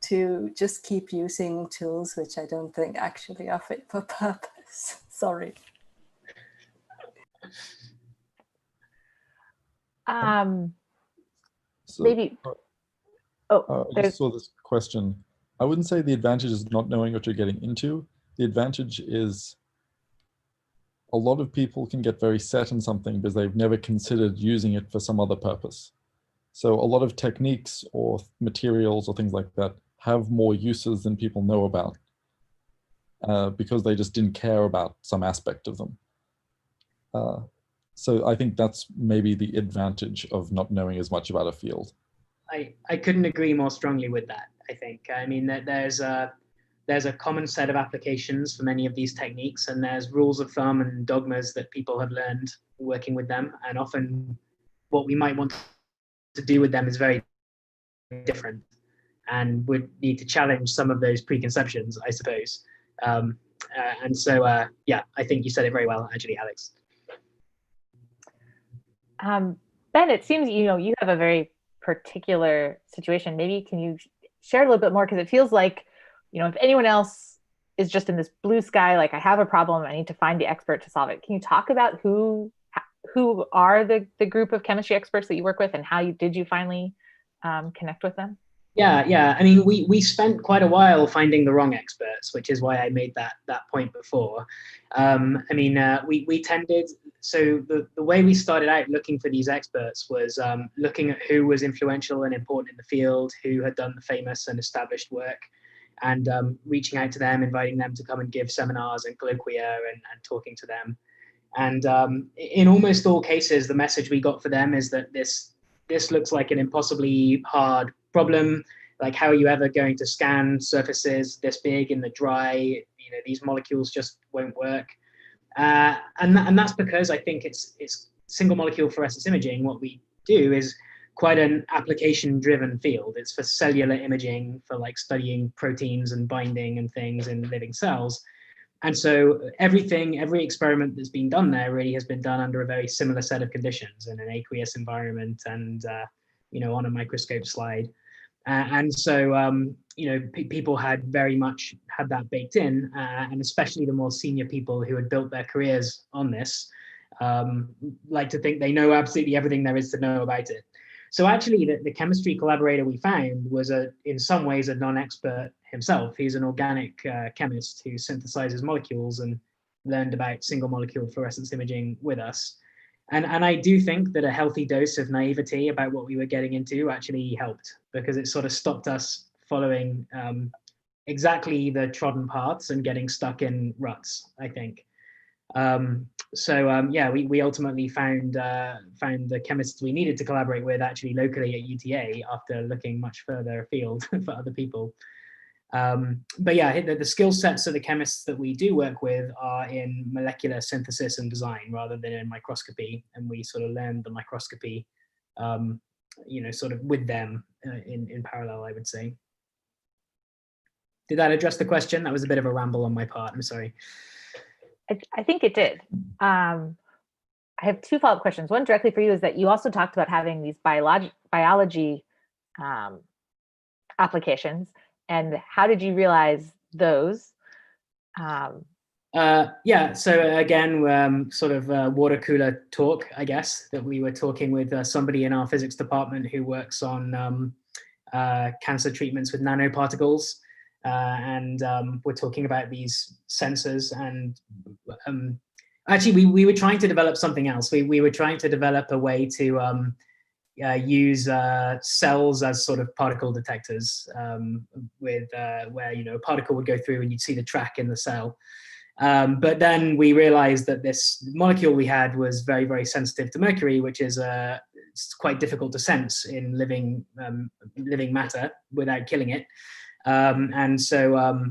to just keep using tools which I don't think actually are fit for purpose. Sorry. Maybe. I just saw this question. I wouldn't say the advantage is not knowing what you're getting into. The advantage is a lot of people can get very set in something because they've never considered using it for some other purpose. So a lot of techniques or materials or things like that have more uses than people know about because they just didn't care about some aspect of them. So I think that's maybe the advantage of not knowing as much about a field. I couldn't agree more strongly with that, I think. I mean, there's a common set of applications for many of these techniques, and there's rules of thumb and dogmas that people have learned working with them. And often what we might want to do with them is very different and would need to challenge some of those preconceptions, I suppose. And so, yeah, I think you said it very well, actually, Alex. Ben, it seems you have a very particular situation. Maybe can you share a little bit more, because it feels like if anyone else is just in this blue sky, like I have a problem, I need to find the expert to solve it. Can you talk about who are the group of chemistry experts that you work with, and how did you finally connect with them? Yeah. I mean, we spent quite a while finding the wrong experts, which is why I made that point before. I mean, we tended, so the way we started out looking for these experts was looking at who was influential and important in the field, who had done the famous and established work, and reaching out to them, inviting them to come and give seminars and colloquia and talking to them. And in almost all cases, the message we got for them is that this looks like an impossibly hard problem. Like, how are you ever going to scan surfaces this big in the dry? These molecules just won't work. And that's because I think it's single molecule fluorescence imaging. What we do is quite an application-driven field. It's for cellular imaging, for like studying proteins and binding and things in living cells. And so every experiment that's been done there really has been done under a very similar set of conditions, in an aqueous environment and, on a microscope slide. And so, people had very much had that baked in, and especially the more senior people who had built their careers on this, like to think they know absolutely everything there is to know about it. So actually, the chemistry collaborator we found was in some ways a non-expert himself. He's an organic chemist who synthesizes molecules and learned about single molecule fluorescence imaging with us. And I do think that a healthy dose of naivety about what we were getting into actually helped, because it sort of stopped us following exactly the trodden paths and getting stuck in ruts, I think. Yeah, we ultimately found the chemists we needed to collaborate with actually locally at UTA after looking much further afield for other people. But yeah, the skill sets of the chemists that we do work with are in molecular synthesis and design rather than in microscopy, and we sort of learned the microscopy, sort of with them in parallel, I would say. Did that address the question? That was a bit of a ramble on my part. I'm sorry. I think it did. I have two follow-up questions. One directly for you is that you also talked about having these biology applications, and how did you realize those? Yeah, so again, sort of water cooler talk, I guess, that we were talking with somebody in our physics department who works on cancer treatments with nanoparticles. And we're talking about these sensors, and actually we were trying to develop something else. We were trying to develop a way to use cells as sort of particle detectors, with where a particle would go through and you'd see the track in the cell. But then we realized that this molecule we had was very, very sensitive to mercury, which is it's quite difficult to sense in living matter without killing it. And so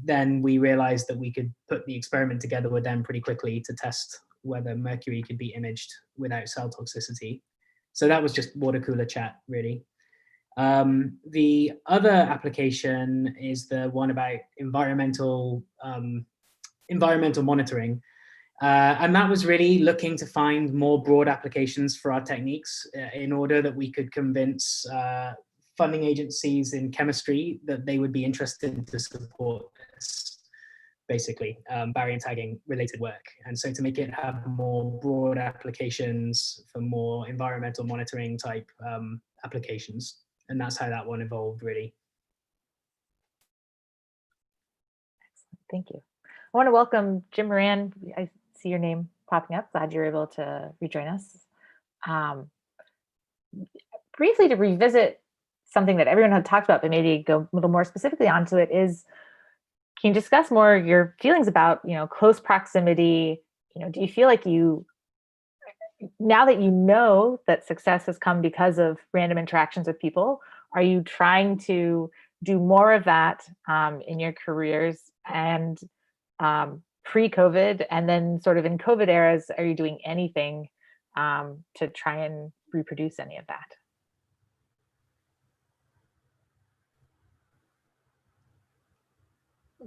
then we realized that we could put the experiment together with them pretty quickly to test whether mercury could be imaged without cell toxicity. So that was just water cooler chat, really. The other application is the one about environmental monitoring. And that was really looking to find more broad applications for our techniques in order that we could convince funding agencies in chemistry that they would be interested to support this, basically, barrier tagging related work. And so to make it have more broad applications for more environmental monitoring type applications. And that's how that one evolved, really. Excellent, thank you. I want to welcome Jim Moran. I see your name popping up. Glad you're able to rejoin us. Briefly, to revisit something that everyone had talked about, but maybe go a little more specifically onto it, is, can you discuss more your feelings about, close proximity? Do you feel like now that you know that success has come because of random interactions with people, are you trying to do more of that in your careers and pre-COVID, and then sort of in COVID eras, are you doing anything to try and reproduce any of that?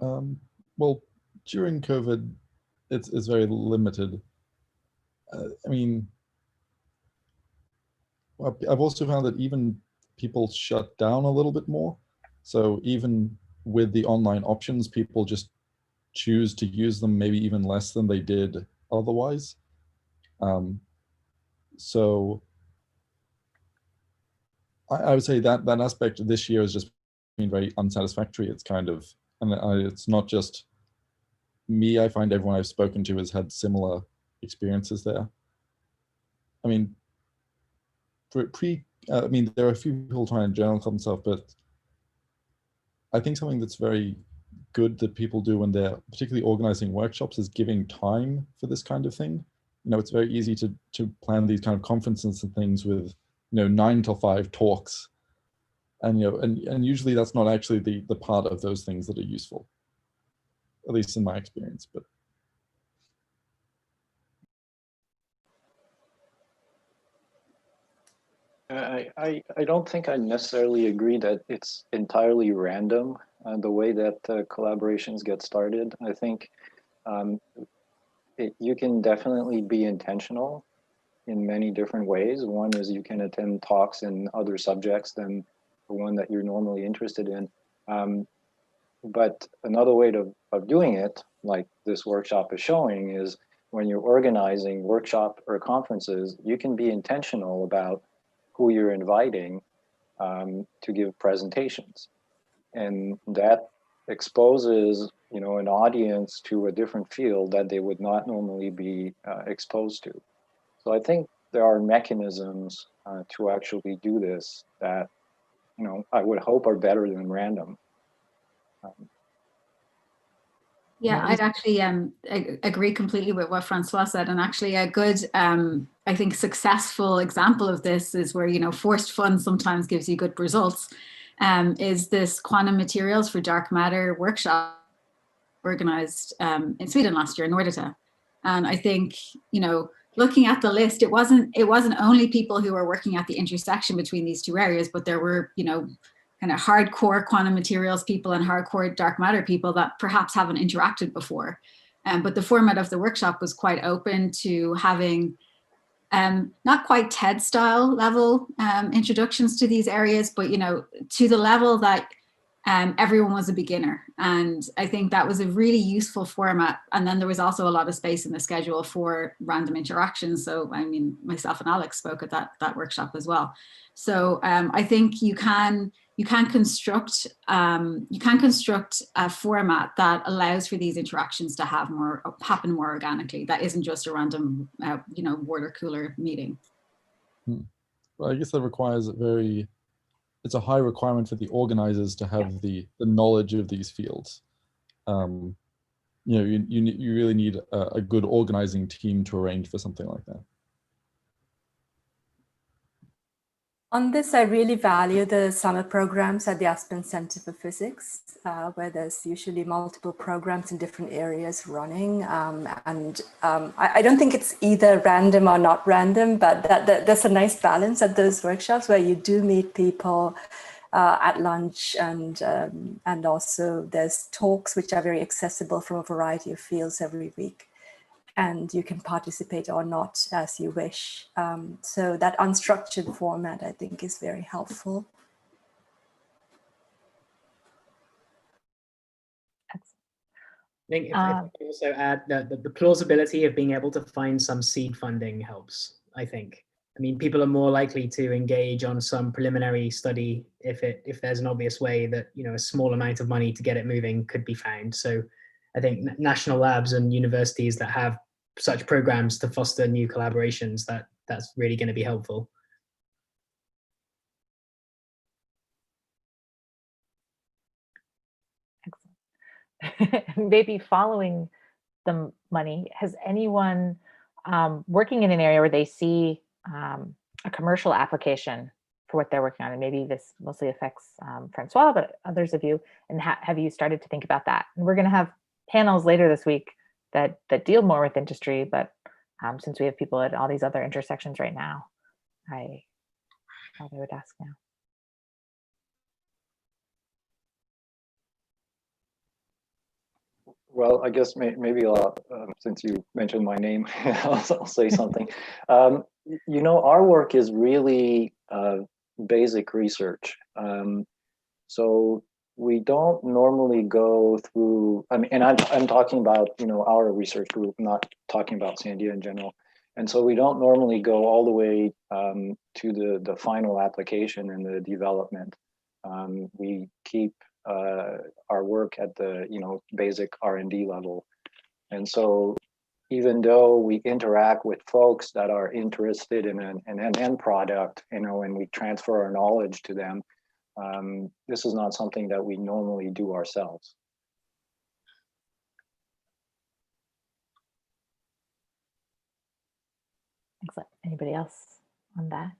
Well, during COVID, it's very limited. I mean, I've also found that even people shut down a little bit more. So even with the online options, people just choose to use them maybe even less than they did otherwise. So I would say that that aspect of this year has just been very unsatisfactory. It's kind of, and it's not just me. I find everyone I've spoken to has had similar experiences there. I mean, I mean, there are a few people trying to journal club and stuff, but I think something that's very good that people do when they're particularly organizing workshops is giving time for this kind of thing. You know, it's very easy to plan these kind of conferences and things with, you know, 9 till 5 talks. And, you know, and usually that's not actually the part of those things that are useful, at least in my experience. But I don't think I necessarily agree that it's entirely random, the way that collaborations get started. I think you can definitely be intentional in many different ways. One is you can attend talks in other subjects than the one that you're normally interested in. But another way of doing it, like this workshop is showing, is when you're organizing workshop or conferences, you can be intentional about who you're inviting to give presentations. And that exposes, you know, an audience to a different field that they would not normally be exposed to. So I think there are mechanisms to actually do this that, you know, I would hope are better than random. Yeah, I'd actually agree completely with what Francois said. And actually a good, I think, successful example of this is where, you know, forced fun sometimes gives you good results, is this quantum materials for dark matter workshop organized in Sweden last year in Nordita. And I think, you know, looking at the list, it wasn't only people who were working at the intersection between these two areas, but there were, you know, kind of hardcore quantum materials people and hardcore dark matter people that perhaps haven't interacted before. But the format of the workshop was quite open to having not quite TED style level introductions to these areas, but, you know, to the level that everyone was a beginner. And I think that was a really useful format. And then there was also a lot of space in the schedule for random interactions. So, I mean, myself and Alex spoke at that workshop as well. So I think you can construct a format that allows for these interactions to happen more organically. That isn't just a random, you know, water cooler meeting. Well, I guess that requires it's a high requirement for the organizers to have the knowledge of these fields. You know, you really need a good organizing team to arrange for something like that. On this, I really value the summer programs at the Aspen Center for Physics, where there's usually multiple programs in different areas running. I don't think it's either random or not random, but there's a nice balance at those workshops where you do meet people at lunch, and also there's talks which are very accessible from a variety of fields every week. And you can participate or not as you wish. So that unstructured format, I think, is very helpful. I think if I can also add that the plausibility of being able to find some seed funding helps, I think. I mean, people are more likely to engage on some preliminary study if there's an obvious way that, you know, a small amount of money to get it moving could be found. So I think national labs and universities that have such programs to foster new collaborations, that's really going to be helpful. Excellent. Maybe following the money, has anyone working in an area where they see a commercial application for what they're working on, and maybe this mostly affects Francois, but others of you, and have you started to think about that? And we're going to have panels later this week that deal more with industry, but since we have people at all these other intersections right now, I thought I would ask now. Well, I guess maybe since you mentioned my name, I'll say something. You know, our work is really basic research. So we don't normally go through, I mean, and I'm talking about, you know, our research group, not talking about Sandia in general. And so we don't normally go all the way to the final application and the development. We keep our work at the, you know, basic R&D level. And so even though we interact with folks that are interested in an end product, you know, and we transfer our knowledge to them, this is not something that we normally do ourselves. Excellent. Anybody else on that?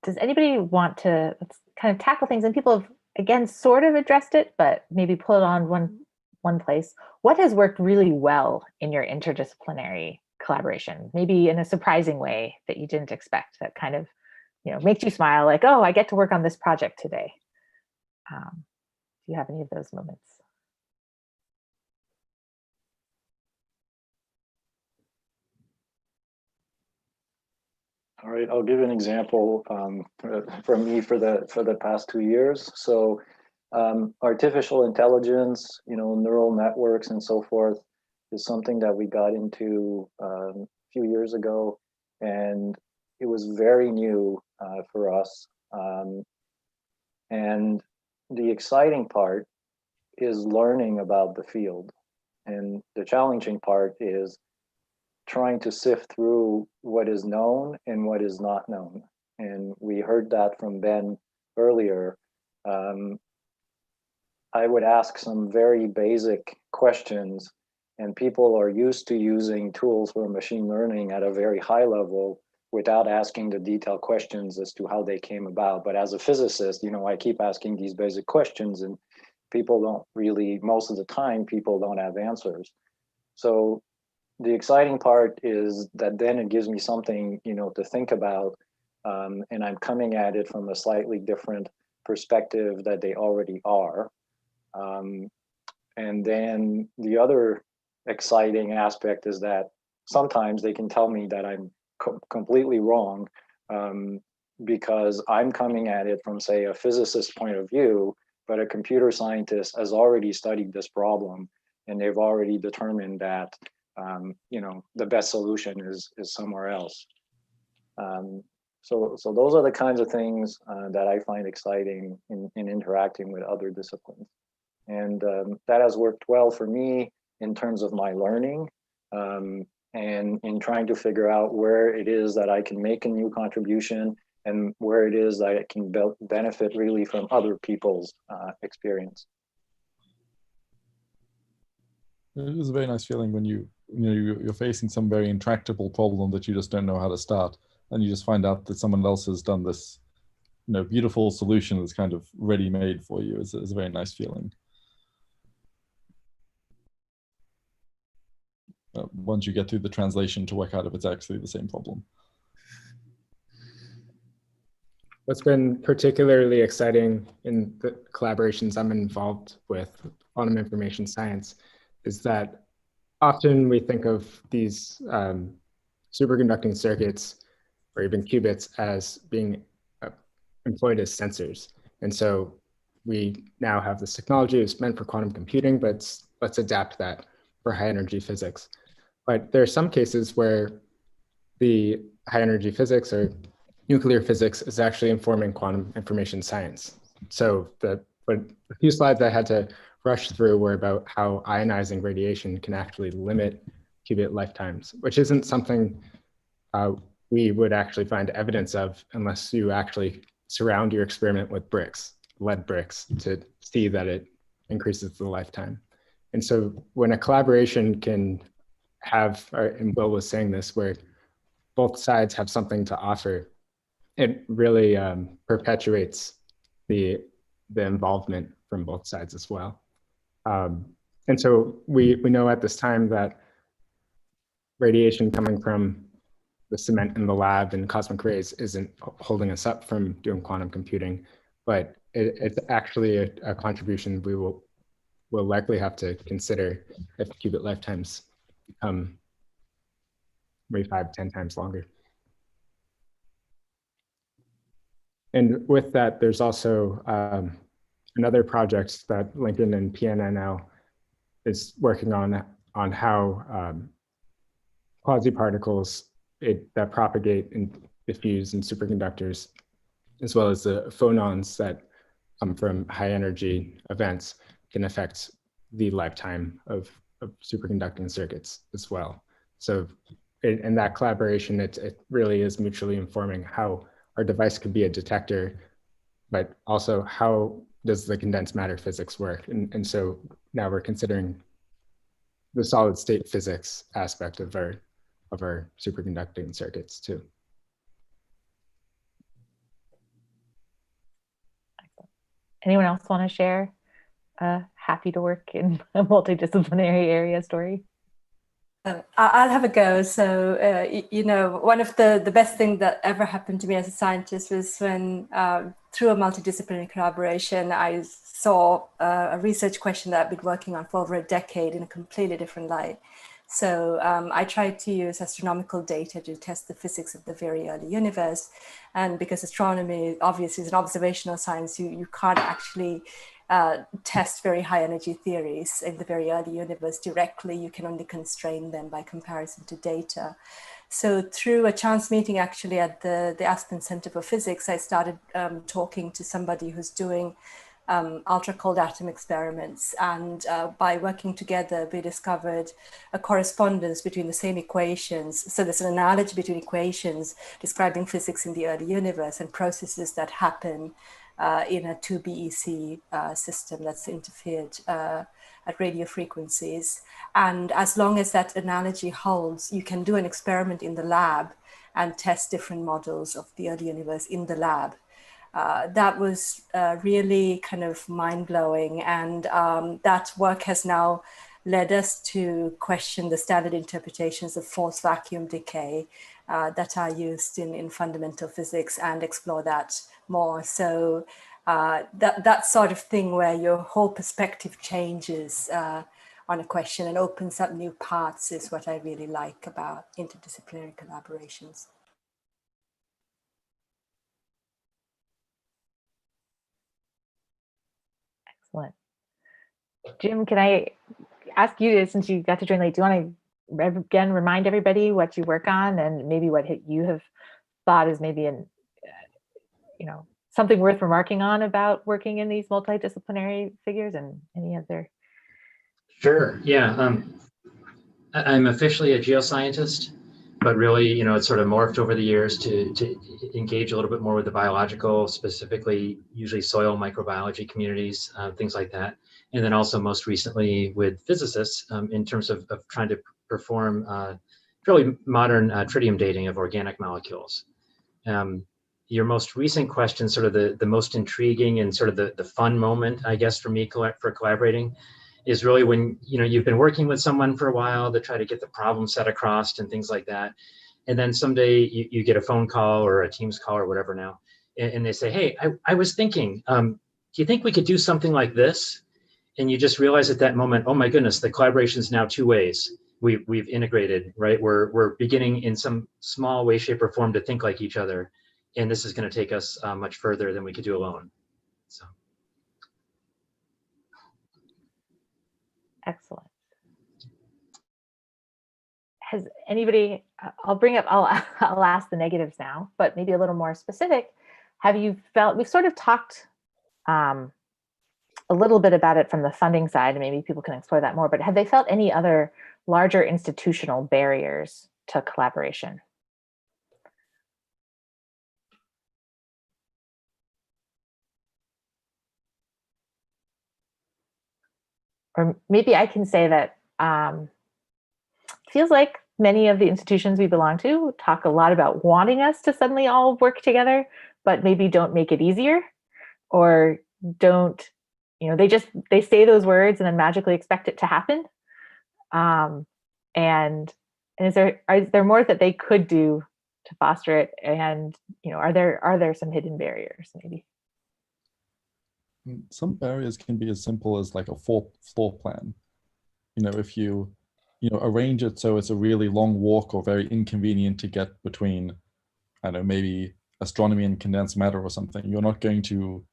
Does anybody want to, let's kind of tackle things, and people have, again, sort of addressed it, but maybe pull it on one place. What has worked really well in your interdisciplinary collaboration? Maybe in a surprising way that you didn't expect, that kind of, you know, makes you smile, like, oh, I get to work on this project today. Do you have any of those moments? All right, I'll give an example from me for the past 2 years. So artificial intelligence, you know, neural networks and so forth is something that we got into a few years ago, and it was very new for us. And the exciting part is learning about the field, and the challenging part is trying to sift through what is known and what is not known. And we heard that from Ben earlier. I would ask some very basic questions, and people are used to using tools for machine learning at a very high level without asking the detailed questions as to how they came about. But as a physicist, you know, I keep asking these basic questions, and people don't really, most of the time, people don't have answers. So the exciting part is that then it gives me something, you know, to think about, and I'm coming at it from a slightly different perspective that they already are. And then the other exciting aspect is that sometimes they can tell me that I'm completely wrong, because I'm coming at it from, say, a physicist point of view, but a computer scientist has already studied this problem, and they've already determined that you know, the best solution is somewhere else. So those are the kinds of things that I find exciting in interacting with other disciplines. And that has worked well for me in terms of my learning, and in trying to figure out where it is that I can make a new contribution and where it is that I can benefit really from other people's experience. It is a very nice feeling when you're facing some very intractable problem that you just don't know how to start, and you just find out that someone else has done this, you know, beautiful solution that's kind of ready-made for you. It's a very nice feeling. Once you get through the translation to work out if it's actually the same problem. What's been particularly exciting in the collaborations I'm involved with quantum information science is that often we think of these superconducting circuits or even qubits as being employed as sensors. And so we now have this technology that's meant for quantum computing, but let's adapt that for high energy physics. But there are some cases where the high energy physics or nuclear physics is actually informing quantum information science. So the few slides I had to rush through were about how ionizing radiation can actually limit qubit lifetimes, which isn't something we would actually find evidence of unless you actually surround your experiment with bricks, lead bricks, to see that it increases the lifetime. And so when a collaboration can have, and Will was saying this, where both sides have something to offer, it really perpetuates the involvement from both sides as well. And so we know at this time that radiation coming from the cement in the lab and cosmic rays isn't holding us up from doing quantum computing, but it's actually a contribution we will likely have to consider if qubit lifetimes become maybe 5-10 times longer. And with that, there's also another project that Lincoln and PNNL is working on how quasi-particles that propagate and diffuse in superconductors, as well as the phonons that come from high energy events, can affect the lifetime of superconducting circuits as well. So in that collaboration, it really is mutually informing how our device could be a detector, but also how does the condensed matter physics work? And so now we're considering the solid state physics aspect of our superconducting circuits too. Anyone else want to share a happy to work in a multidisciplinary area story? I'll have a go. So, you know, one of the best things that ever happened to me as a scientist was when, through a multidisciplinary collaboration, I saw a research question that I've been working on for over a decade in a completely different light. So I tried to use astronomical data to test the physics of the very early universe. And because astronomy obviously is an observational science, you can't actually test very high energy theories in the very early universe directly. You can only constrain them by comparison to data. So through a chance meeting actually at the Aspen Center for Physics, I started talking to somebody who's doing ultra cold atom experiments. And by working together, we discovered a correspondence between the same equations. So there's an analogy between equations describing physics in the early universe and processes that happen in a 2BEC system that's interfered at radio frequencies. And as long as that analogy holds, you can do an experiment in the lab and test different models of the early universe in the lab. That was really kind of mind-blowing. And that work has now led us to question the standard interpretations of force vacuum decay that are used in fundamental physics and explore that more. So that sort of thing where your whole perspective changes on a question and opens up new paths is what I really like about interdisciplinary collaborations. Excellent. Jim, can I ask you, since you got to join late, do you want to again remind everybody what you work on and maybe what you have thought is maybe something worth remarking on about working in these multidisciplinary figures and any other? Sure. Yeah. I'm officially a geoscientist, but really, it's sort of morphed over the years to engage a little bit more with the biological, specifically usually soil microbiology communities, things like that. And then also most recently with physicists in terms of trying to perform fairly modern tritium dating of organic molecules. Your most recent question, sort of the most intriguing and sort of the fun moment, I guess, for me for collaborating is really when you've been working with someone for a while to try to get the problem set across and things like that. And then someday you get a phone call or a Teams call or whatever now, and they say, hey, I was thinking, do you think we could do something like this? And you just realize at that moment, oh my goodness, the collaboration is now two ways. We've integrated, right? We're beginning in some small way, shape, or form to think like each other. And this is going to take us much further than we could do alone. So. Excellent. Has anybody, I'll ask the negatives now, but maybe a little more specific. Have you felt, we've sort of talked a little bit about it from the funding side, and maybe people can explore that more, but have they felt any other larger institutional barriers to collaboration? Or maybe I can say that it feels like many of the institutions we belong to talk a lot about wanting us to suddenly all work together, but maybe don't make it easier, or don't, they say those words and then magically expect it to happen. And is there more that they could do foster it? And, are there some hidden barriers maybe? Some barriers can be as simple as like a floor plan. If you arrange it so it's a really long walk or very inconvenient to get between, I don't know, maybe astronomy and condensed matter or something, you're not going to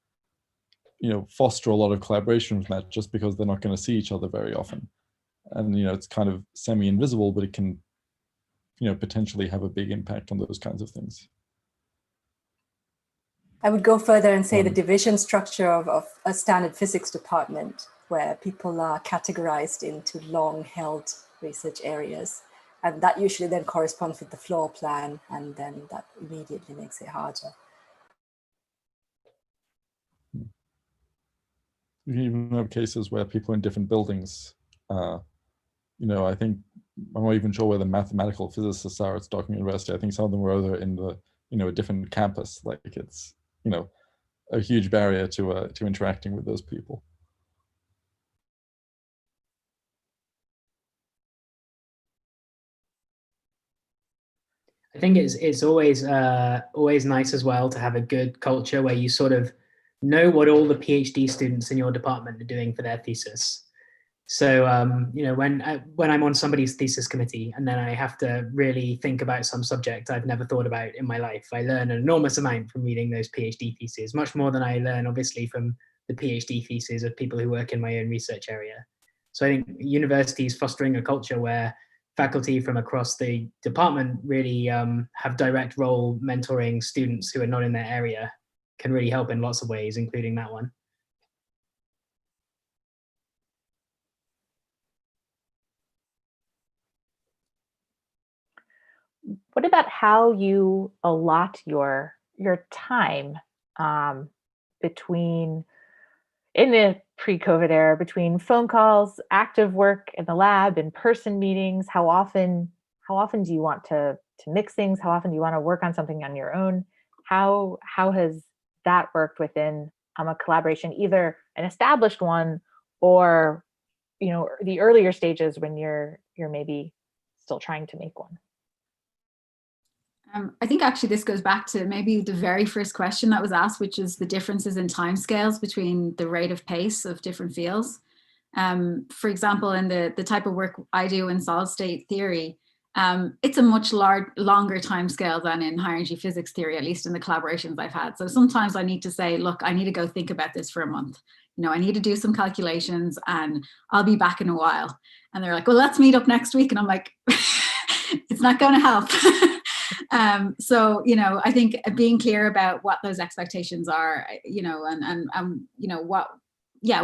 foster a lot of collaboration from that, just because they're not going to see each other very often. And it's kind of semi-invisible, but it can potentially have a big impact on those kinds of things. I would go further and say the division structure of a standard physics department, where people are categorized into long-held research areas. And that usually then corresponds with the floor plan, and then that immediately makes it harder. You even have cases where people in different buildings, I think, I'm not even sure where the mathematical physicists are at Stockholm University. I think some of them were either in the, a different campus. Like it's, a huge barrier to interacting with those people. I think it's always nice as well to have a good culture where you sort of know what all the PhD students in your department are doing for their thesis. So when I'm on somebody's thesis committee and then I have to really think about some subject I've never thought about in my life, I learn an enormous amount from reading those PhD theses, much more than I learn obviously from the PhD theses of people who work in my own research area. So I think universities fostering a culture where faculty from across the department really have direct role mentoring students who are not in their area can really help in lots of ways, including that one. What about how you allot your time between, in the pre-COVID era, between phone calls, active work in the lab, in-person meetings? How often do you want to mix things? How often do you want to work on something on your own? How has that worked within a collaboration, either an established one or the earlier stages when you're maybe still trying to make one? I think actually this goes back to maybe the very first question that was asked, which is the differences in timescales between the rate of pace of different fields. For example, in the type of work I do in solid state theory, it's a much longer timescale than in high energy physics theory, at least in the collaborations I've had. So sometimes I need to say, look, I need to go think about this for a month. I need to do some calculations and I'll be back in a while. And they're like, well, let's meet up next week. And I'm like, it's not going to help. So, I think being clear about what those expectations are,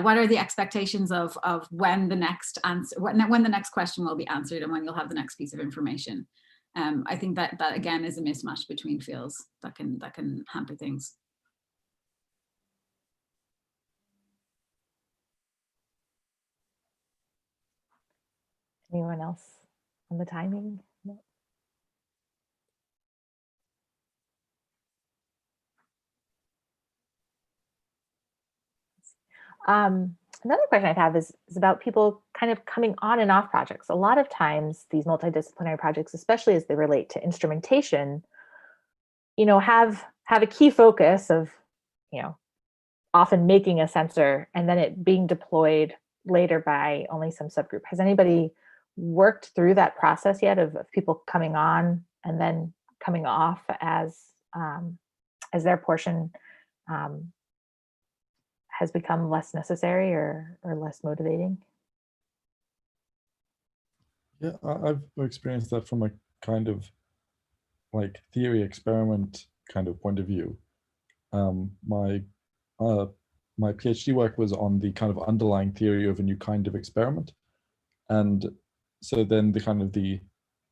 what are the expectations of when the next answer, when the next question will be answered and when you'll have the next piece of information. I think that again is a mismatch between fields that can hamper things. Anyone else on the timing? No. Another question I have is about people kind of coming on and off projects. A lot of times these multidisciplinary projects, especially as they relate to instrumentation, have a key focus of, often making a sensor and then it being deployed later by only some subgroup. Has anybody worked through that process yet of people coming on and then coming off as their portion has become less necessary or less motivating? Yeah, I've experienced that from a kind of like theory experiment kind of point of view. My PhD work was on the kind of underlying theory of a new kind of experiment. And so then the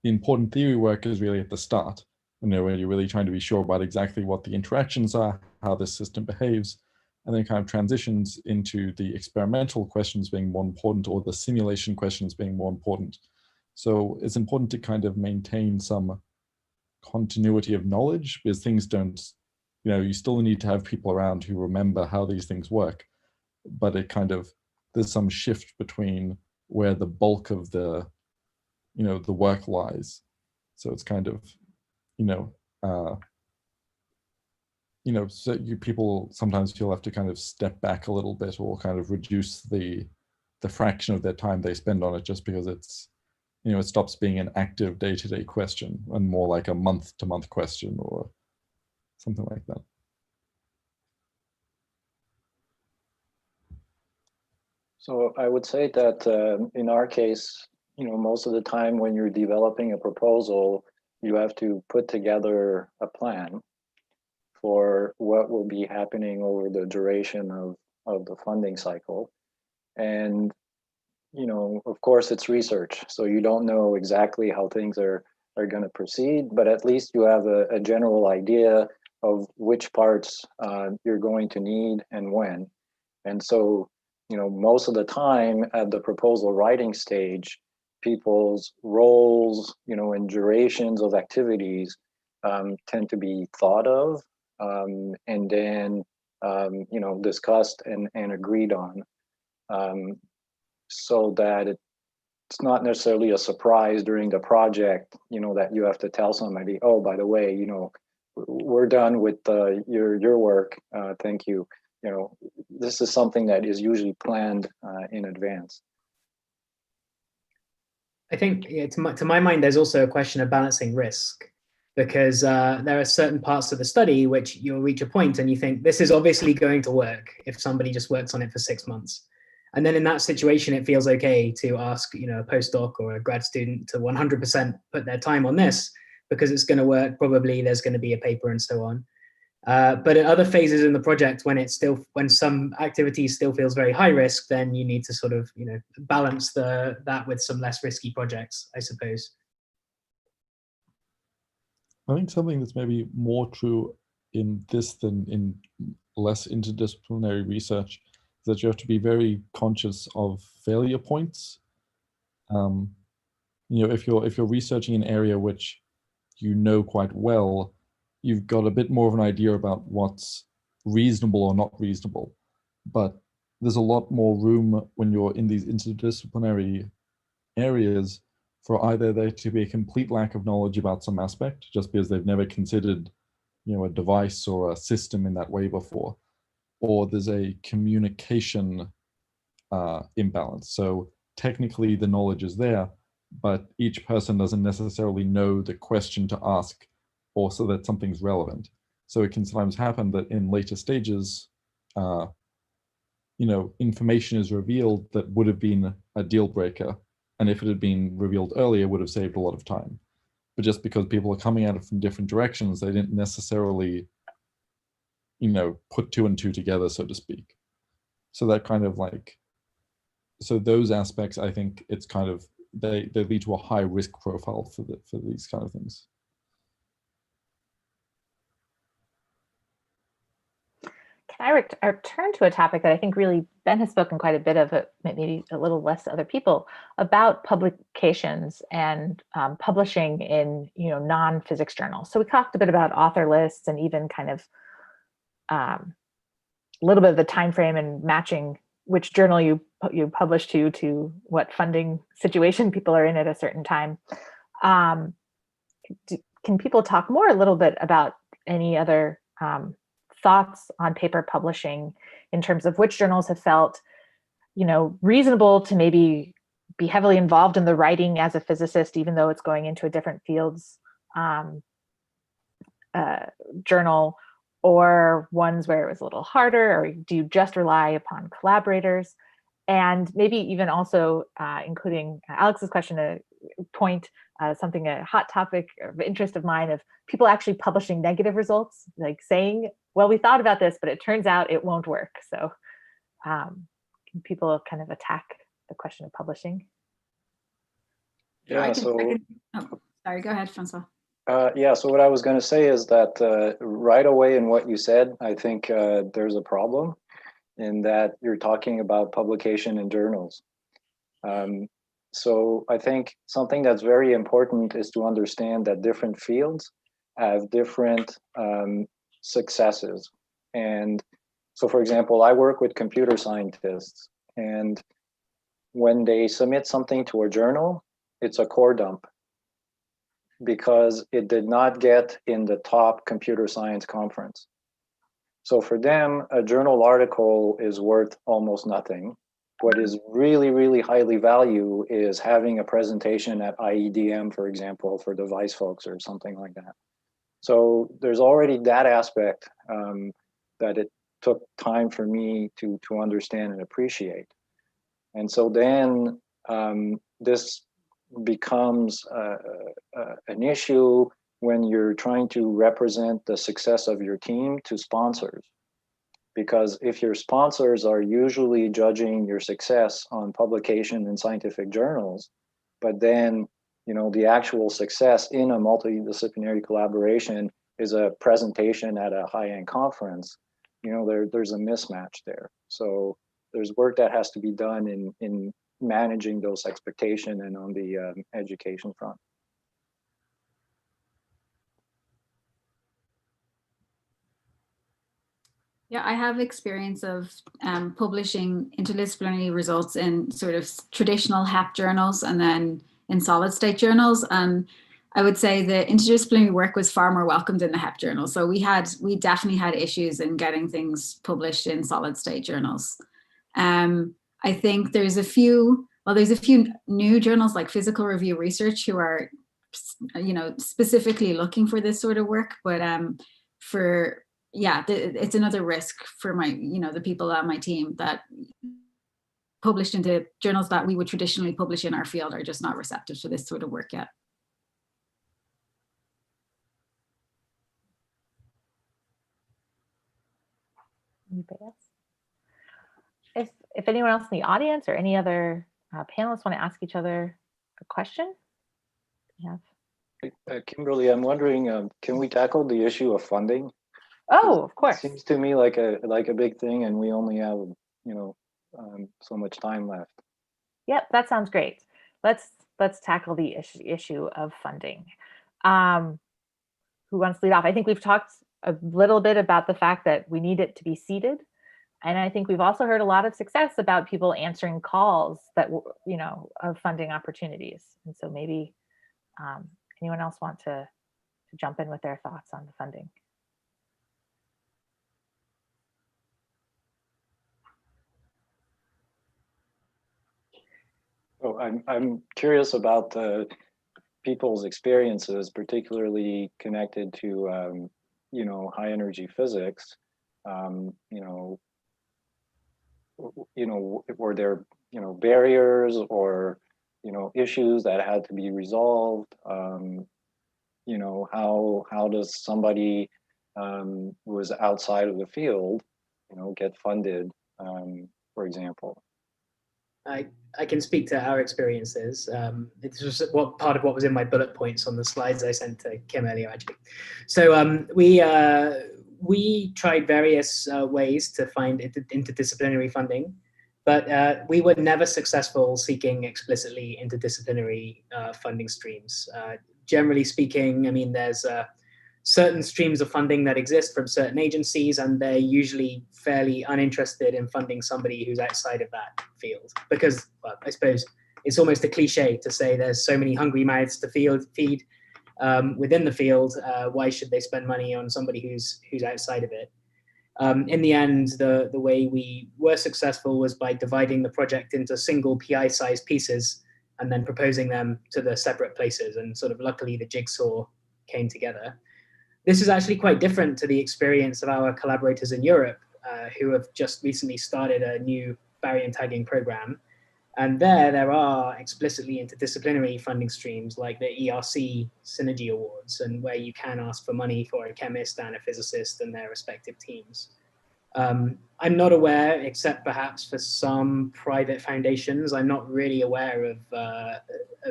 important theory work is really at the start, where you're really trying to be sure about exactly what the interactions are, how this system behaves, and then kind of transitions into the experimental questions being more important or the simulation questions being more important. So it's important to kind of maintain some continuity of knowledge, because things don't, you still need to have people around who remember how these things work, but it kind of, there's some shift between where the bulk of the, the work lies. So it's kind of, so people sometimes you'll have to kind of step back a little bit or kind of reduce the fraction of their time they spend on it, just because it's, it stops being an active day-to-day question and more like a month-to-month question or something like that. So I would say that in our case, most of the time when you're developing a proposal, you have to put together a plan for what will be happening over the duration of the funding cycle. And, of course, it's research. So you don't know exactly how things are going to proceed, but at least you have a general idea of which parts you're going to need and when. And so, most of the time at the proposal writing stage, people's roles, and durations of activities tend to be thought of and then, discussed and agreed on, so that it's not necessarily a surprise during the project, that you have to tell somebody, oh, by the way, we're done with your work. Thank you. This is something that is usually planned in advance. I think to my mind, there's also a question of balancing risk, because there are certain parts of the study which you'll reach a point and you think this is obviously going to work if somebody just works on it for 6 months. And then in that situation, it feels okay to ask, a postdoc or a grad student to 100% put their time on this because it's going to work. Probably there's going to be a paper and so on. But at other phases in the project, when some activity still feels very high risk, then you need to sort of, balance that with some less risky projects, I suppose. I think something that's maybe more true in this than in less interdisciplinary research is that you have to be very conscious of failure points. If you're researching an area which quite well, you've got a bit more of an idea about what's reasonable or not reasonable. But there's a lot more room when you're in these interdisciplinary areas for either there to be a complete lack of knowledge about some aspect, just because they've never considered, a device or a system in that way before, or there's a communication imbalance. So technically the knowledge is there, but each person doesn't necessarily know the question to ask or so that something's relevant. So it can sometimes happen that in later stages, information is revealed that would have been a deal breaker. And if it had been revealed earlier, would have saved a lot of time. But just because people are coming at it from different directions, they didn't necessarily, put two and two together, so to speak. So that kind of so those aspects, I think it's kind of, they lead to a high risk profile for these kind of things. Can I return to a topic that I think really Ben has spoken quite a bit of, maybe a little less to other people, about publications and publishing in non-physics journals. So we talked a bit about author lists and even kind of a little bit of the time frame and matching which journal you publish to what funding situation people are in at a certain time. Can people talk more a little bit about any other thoughts on paper publishing in terms of which journals have felt, reasonable to maybe be heavily involved in the writing as a physicist, even though it's going into a different fields journal, or ones where it was a little harder, or do you just rely upon collaborators? And maybe even also including Alex's question, a hot topic of interest of mine, of people actually publishing negative results, like saying, well, we thought about this, but it turns out it won't work. So can people kind of attack the question of publishing? Yeah, sorry, go ahead, Francois. So what I was going to say is that right away in what you said, I think there's a problem in that you're talking about publication in journals. So I think something that's very important is to understand that different fields have different successes. And so, for example, I work with computer scientists, and when they submit something to a journal, it's a core dump. because it did not get in the top computer science conference. So for them, a journal article is worth almost nothing. What is really, really highly valued is having a presentation at IEDM, for example, for device folks or something like that. So there's already that aspect that it took time for me to understand and appreciate. And so then this becomes an issue when you're trying to represent the success of your team to sponsors. Because if your sponsors are usually judging your success on publication in scientific journals, but then the actual success in a multidisciplinary collaboration is a presentation at a high-end conference, there's a mismatch there. So there's work that has to be done in managing those expectations and on the education front. Yeah, I have experience of publishing interdisciplinary results in sort of traditional HEP journals and then in solid state journals. And I would say the interdisciplinary work was far more welcomed in the HEP journal. So we definitely had issues in getting things published in solid state journals. I think there's a few new journals like Physical Review Research who are, specifically looking for this sort of work, but it's another risk for the people on my team that published into journals that we would traditionally publish in our field are just not receptive to this sort of work yet. Anybody else? If anyone else in the audience or any other panelists want to ask each other a question, yeah. Kimberly, I'm wondering, can we tackle the issue of funding? Oh, of course. It seems to me like a big thing, and we only have so much time left. Yep, that sounds great. Let's tackle the issue of funding. Who wants to lead off? I think we've talked a little bit about the fact that we need it to be seated, and I think we've also heard a lot of success about people answering calls that of funding opportunities. And so maybe anyone else want to jump in with their thoughts on the funding? Oh, I'm curious about people's experiences, particularly connected to high energy physics. Were there barriers or issues that had to be resolved? How does somebody who is outside of the field get funded, for example? I can speak to our experiences. It's just part of what was in my bullet points on the slides I sent to Kim earlier, actually. So we tried various ways to find interdisciplinary funding, but we were never successful seeking explicitly interdisciplinary funding streams. Generally speaking, I mean, there's certain streams of funding that exist from certain agencies, and they're usually fairly uninterested in funding somebody who's outside of that field. Because, well, I suppose it's almost a cliche to say there's so many hungry mouths to feed within the field. Why should they spend money on somebody who's outside of it? In the end, the way we were successful was by dividing the project into single PI-sized pieces and then proposing them to the separate places. And sort of luckily, the jigsaw came together. This is actually quite different to the experience of our collaborators in Europe, who have just recently started a new barium tagging program. And there are explicitly interdisciplinary funding streams like the ERC Synergy Awards, and where you can ask for money for a chemist and a physicist and their respective teams. I'm not aware, except perhaps for some private foundations, I'm not really aware of a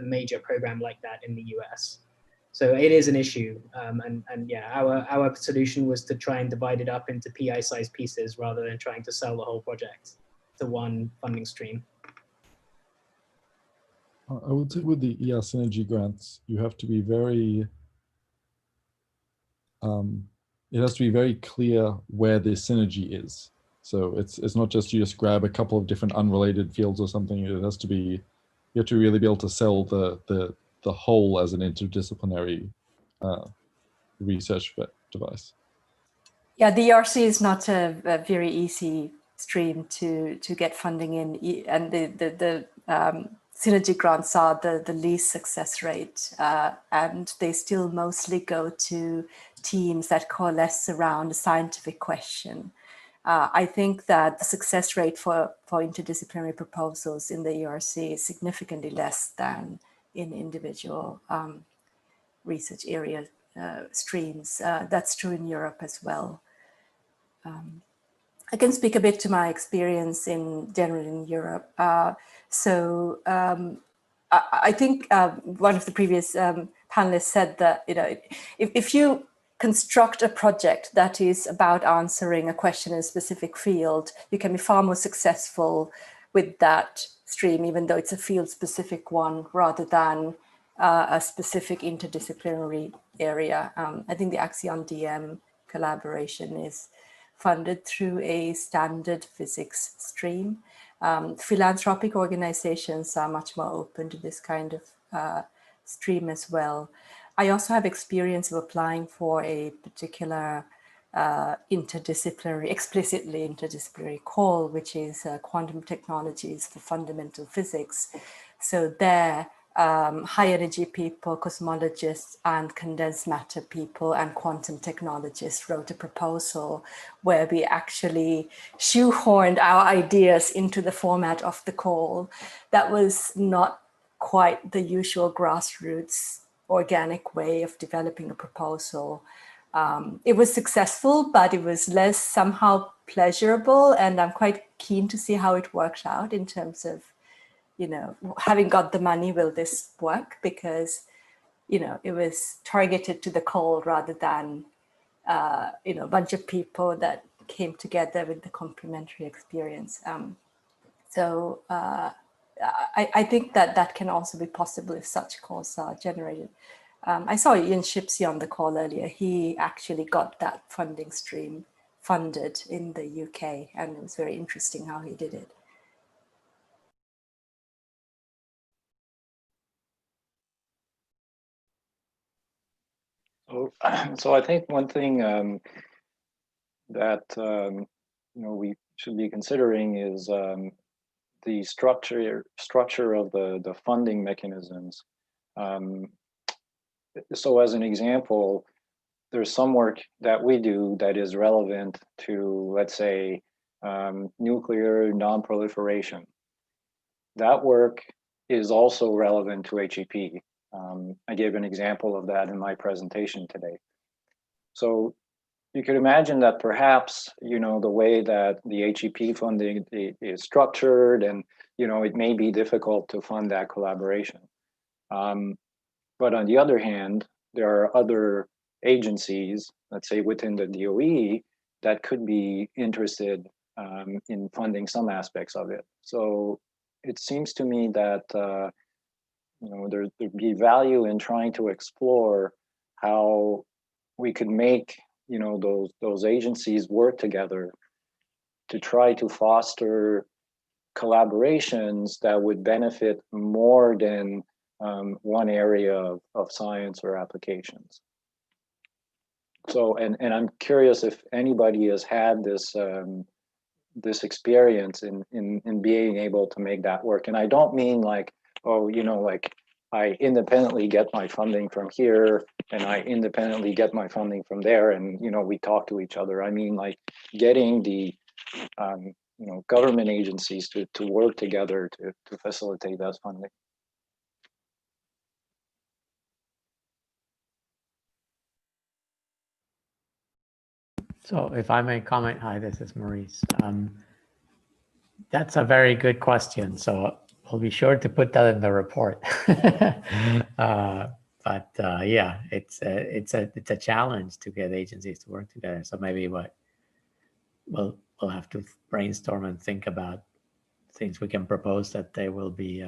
major program like that in the US. So it is an issue, and yeah, our solution was to try and divide it up into PI-sized pieces rather than trying to sell the whole project to one funding stream. I would say with the ER Synergy grants, you have to be very, it has to be very clear where the synergy is. So it's not just you just grab a couple of different unrelated fields or something. It has to be, you have to really be able to sell the the whole as an interdisciplinary research device. Yeah, the ERC is not a very easy stream to get funding in, and the synergy grants are the least success rate, and they still mostly go to teams that coalesce around a scientific question. I think that the success rate for interdisciplinary proposals in the ERC is significantly less than in individual research area streams. That's true in Europe as well. I can speak a bit to my experience in general in Europe. I think one of the previous panelists said that, you know, if you construct a project that is about answering a question in a specific field, you can be far more successful with that stream, even though it's a field-specific one, rather than a specific interdisciplinary area. I think the Axion DM collaboration is funded through a standard physics stream. Philanthropic organizations are much more open to this kind of stream as well. I also have experience of applying for a particular explicitly interdisciplinary call, which is quantum technologies for fundamental physics. So there, high energy people, cosmologists, and condensed matter people and quantum technologists wrote a proposal where we actually shoehorned our ideas into the format of the call. That was not quite the usual grassroots organic way of developing a proposal. It was successful, but it was less somehow pleasurable, and I'm quite keen to see how it works out in terms of, you know, having got the money, will this work? Because, you know, it was targeted to the call rather than, you know, a bunch of people that came together with the complementary experience. I think that can also be possible if such calls are generated. I saw Ian Shipsey on the call earlier. He actually got that funding stream funded in the UK, and it was very interesting how he did it. So I think one thing that you know, we should be considering is the structure of the funding mechanisms. So as an example, there's some work that we do that is relevant to, let's say, nuclear non-proliferation. That work is also relevant to HEP. I gave an example of that in my presentation today. So you could imagine that perhaps, you know, the way that the HEP funding is structured, and, you know, it may be difficult to fund that collaboration. But on the other hand, there are other agencies, let's say within the DOE, that could be interested in funding some aspects of it. So it seems to me that you know, there'd be value in trying to explore how we could make, you know, those agencies work together to try to foster collaborations that would benefit more than one area of science or applications. So, and I'm curious if anybody has had this this experience in being able to make that work. And I don't mean like, oh, you know, like I independently get my funding from here and I independently get my funding from there, and, you know, we talk to each other. I mean, like getting the you know, government agencies to work together to facilitate that funding. So if I may comment, hi, this is Maurice. That's a very good question. So I'll be sure to put that in the report. Yeah, it's a challenge to get agencies to work together. So maybe we'll have to brainstorm and think about things we can propose that they will be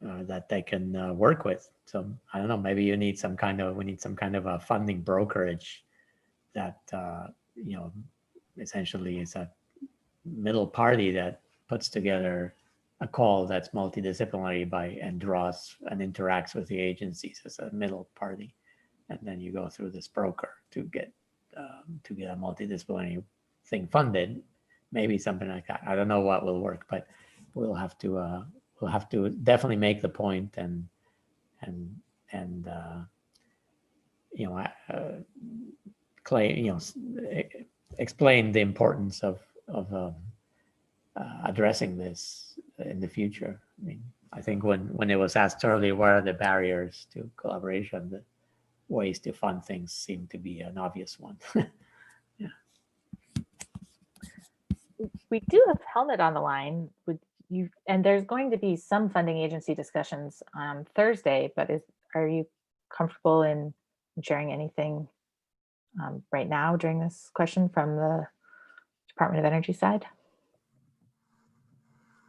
that they can work with. So I don't know, maybe we need some kind of a funding brokerage that you know, essentially is a middle party that puts together a call that's multidisciplinary and draws and interacts with the agencies as a middle party, and then you go through this broker to get a multidisciplinary thing funded. Maybe something like that. I don't know what will work, but we'll have to definitely make the point and claim, explain the importance of addressing this in the future. I mean, I think when it was asked earlier, what are the barriers to collaboration, the ways to fund things seemed to be an obvious one. Yeah. We do have Helmut on the line. And there's going to be some funding agency discussions on Thursday, but are you comfortable in sharing anything right now during this question from the Department of Energy side?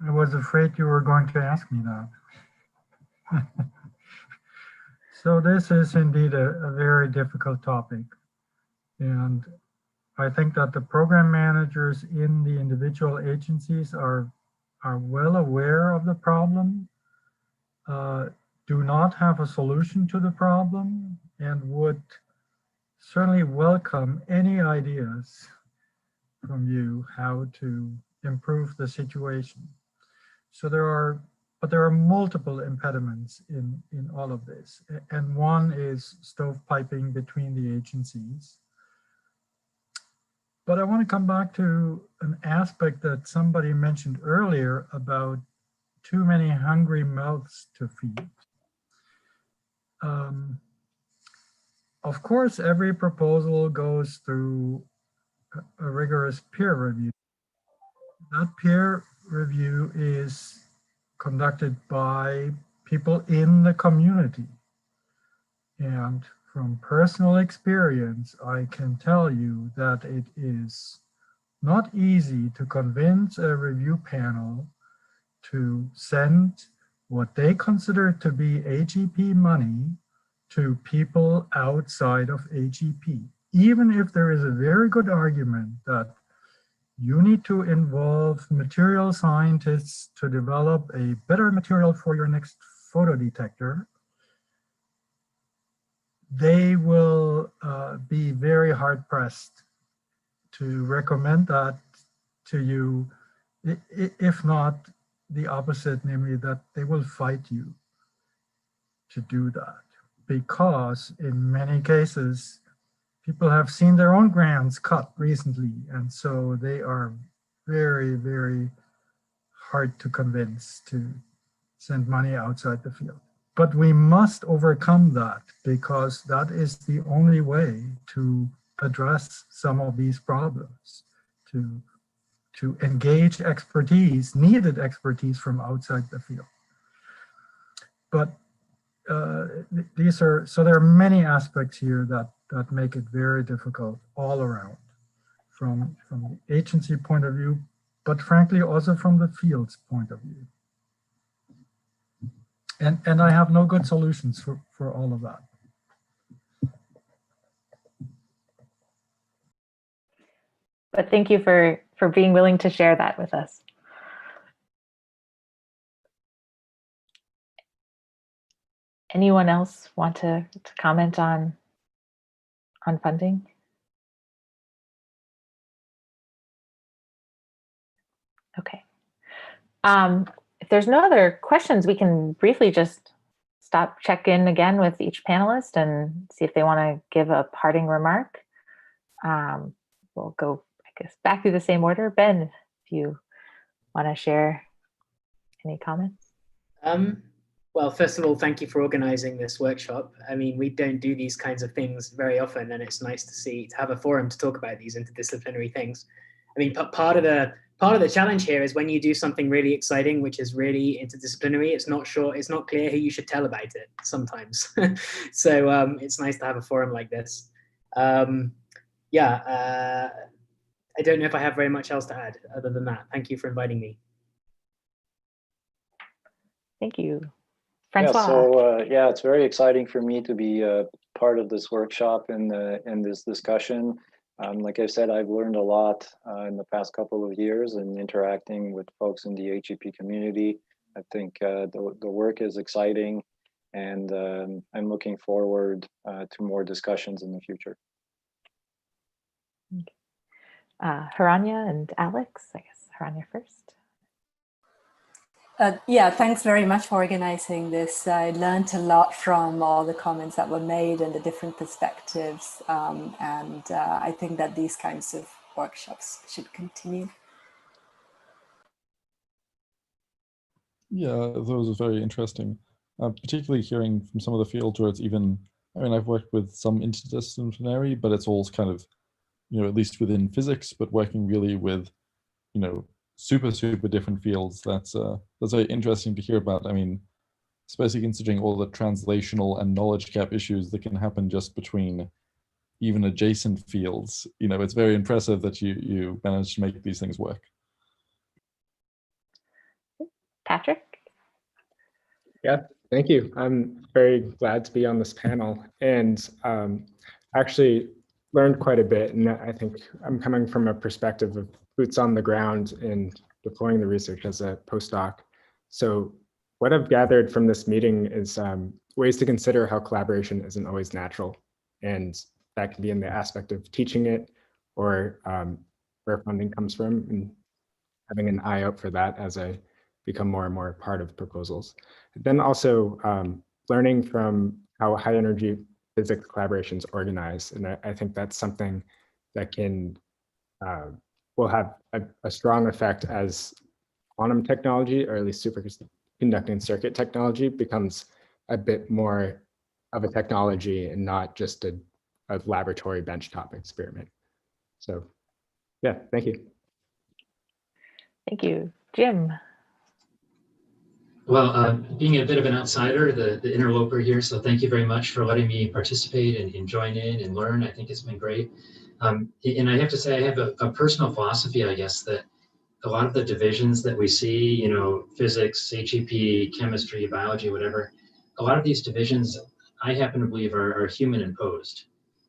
I was afraid you were going to ask me that. So this is indeed a very difficult topic. And I think that the program managers in the individual agencies are well aware of the problem, do not have a solution to the problem, and would certainly welcome any ideas from you how to improve the situation. So there are multiple impediments in all of this. And one is stovepiping between the agencies. But I want to come back to an aspect that somebody mentioned earlier about too many hungry mouths to feed. Of course, every proposal goes through a rigorous peer review. That peer review is conducted by people in the community. And from personal experience, I can tell you that it is not easy to convince a review panel to send what they consider to be AGP money to people outside of AGP, even if there is a very good argument that you need to involve material scientists to develop a better material for your next photodetector. They will be very hard pressed to recommend that to you, if not the opposite, namely that they will fight you to do that. Because in many cases, people have seen their own grants cut recently, and so they are very, very hard to convince to send money outside the field. But we must overcome that, because that is the only way to address some of these problems, to engage expertise, needed expertise from outside the field. But there are many aspects here that make it very difficult all around, from the agency point of view, but frankly also from the field's point of view. And I have no good solutions for all of that. But thank you for being willing to share that with us. Anyone else want to comment on funding? Okay. If there's no other questions, we can briefly just check in again with each panelist and see if they want to give a parting remark. We'll go, I guess, back through the same order. Ben, if you want to share any comments. Well, first of all, thank you for organizing this workshop. I mean, we don't do these kinds of things very often, and it's nice to have a forum to talk about these interdisciplinary things. I mean, part of the challenge here is when you do something really exciting, which is really interdisciplinary, it's not clear who you should tell about it sometimes. So it's nice to have a forum like this. I don't know if I have very much else to add other than that. Thank you for inviting me. Thank you. Francois. Yeah, so it's very exciting for me to be part of this workshop and in this discussion. Like I said, I've learned a lot in the past couple of years and interacting with folks in the HEP community. I think the work is exciting, and I'm looking forward to more discussions in the future. Haranya and Alex, I guess Haranya first. Yeah, thanks very much for organizing this. I learned a lot from all the comments that were made and the different perspectives. I think that these kinds of workshops should continue. Yeah, those are very interesting, particularly hearing from some of the fields where it's even, I mean, I've worked with some interdisciplinary, but it's all kind of, at least within physics, but working really with, super different fields. That's very interesting to hear about. I mean, especially considering all the translational and knowledge gap issues that can happen just between even adjacent fields. It's very impressive that you managed to make these things work. Patrick? Yeah, thank you. I'm very glad to be on this panel, and actually learned quite a bit. And I think I'm coming from a perspective of boots on the ground and deploying the research as a postdoc. So what I've gathered from this meeting is ways to consider how collaboration isn't always natural. And that can be in the aspect of teaching it, or where funding comes from, and having an eye out for that as I become more and more part of proposals. Then also learning from how high energy physics collaborations organize. And I think that's something that will have a strong effect as quantum technology, or at least superconducting circuit technology, becomes a bit more of a technology and not just a laboratory benchtop experiment. So yeah, thank you. Thank you. Jim? Well, being a bit of an outsider, the interloper here, so thank you very much for letting me participate and join in and learn. I think it's been great. And I have to say, I have a personal philosophy, I guess, that a lot of the divisions that we see, physics, HEP, chemistry, biology, whatever, a lot of these divisions, I happen to believe, are human imposed,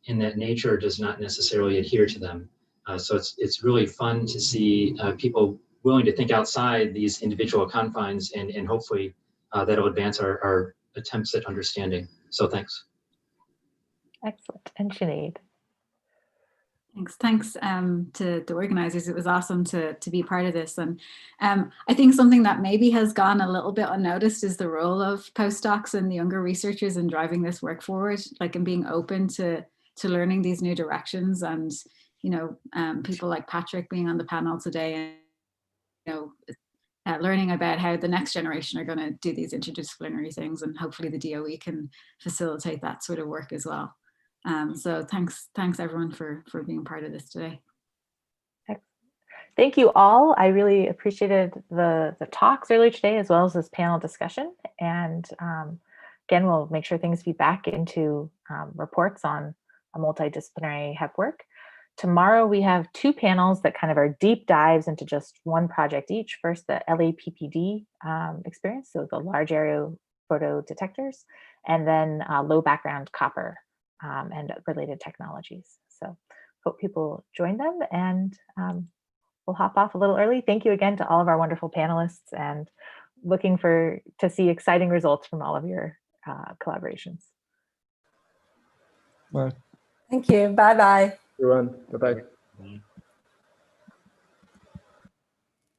in that nature does not necessarily adhere to them. So it's really fun to see people willing to think outside these individual confines, and hopefully that'll advance our attempts at understanding. So thanks. Excellent. And Sinead? Thanks to the organizers. It was awesome to be part of this. And I think something that maybe has gone a little bit unnoticed is the role of postdocs and the younger researchers in driving this work forward, like in being open to learning these new directions. And, people like Patrick being on the panel today, and, learning about how the next generation are going to do these interdisciplinary things, and hopefully the DOE can facilitate that sort of work as well. So thanks everyone for being part of this today. Thank you all. I really appreciated the talks earlier today, as well as this panel discussion. And again, we'll make sure things feed back into reports on a multidisciplinary HEP work. Tomorrow we have two panels that kind of are deep dives into just one project each. First, the LAPPD experience, so the large area photodetectors, and then low background copper and related technologies. So hope people join them, and we'll hop off a little early. Thank you again to all of our wonderful panelists, and looking to see exciting results from all of your collaborations. Bye. Thank you. Bye-bye. Everyone, bye-bye.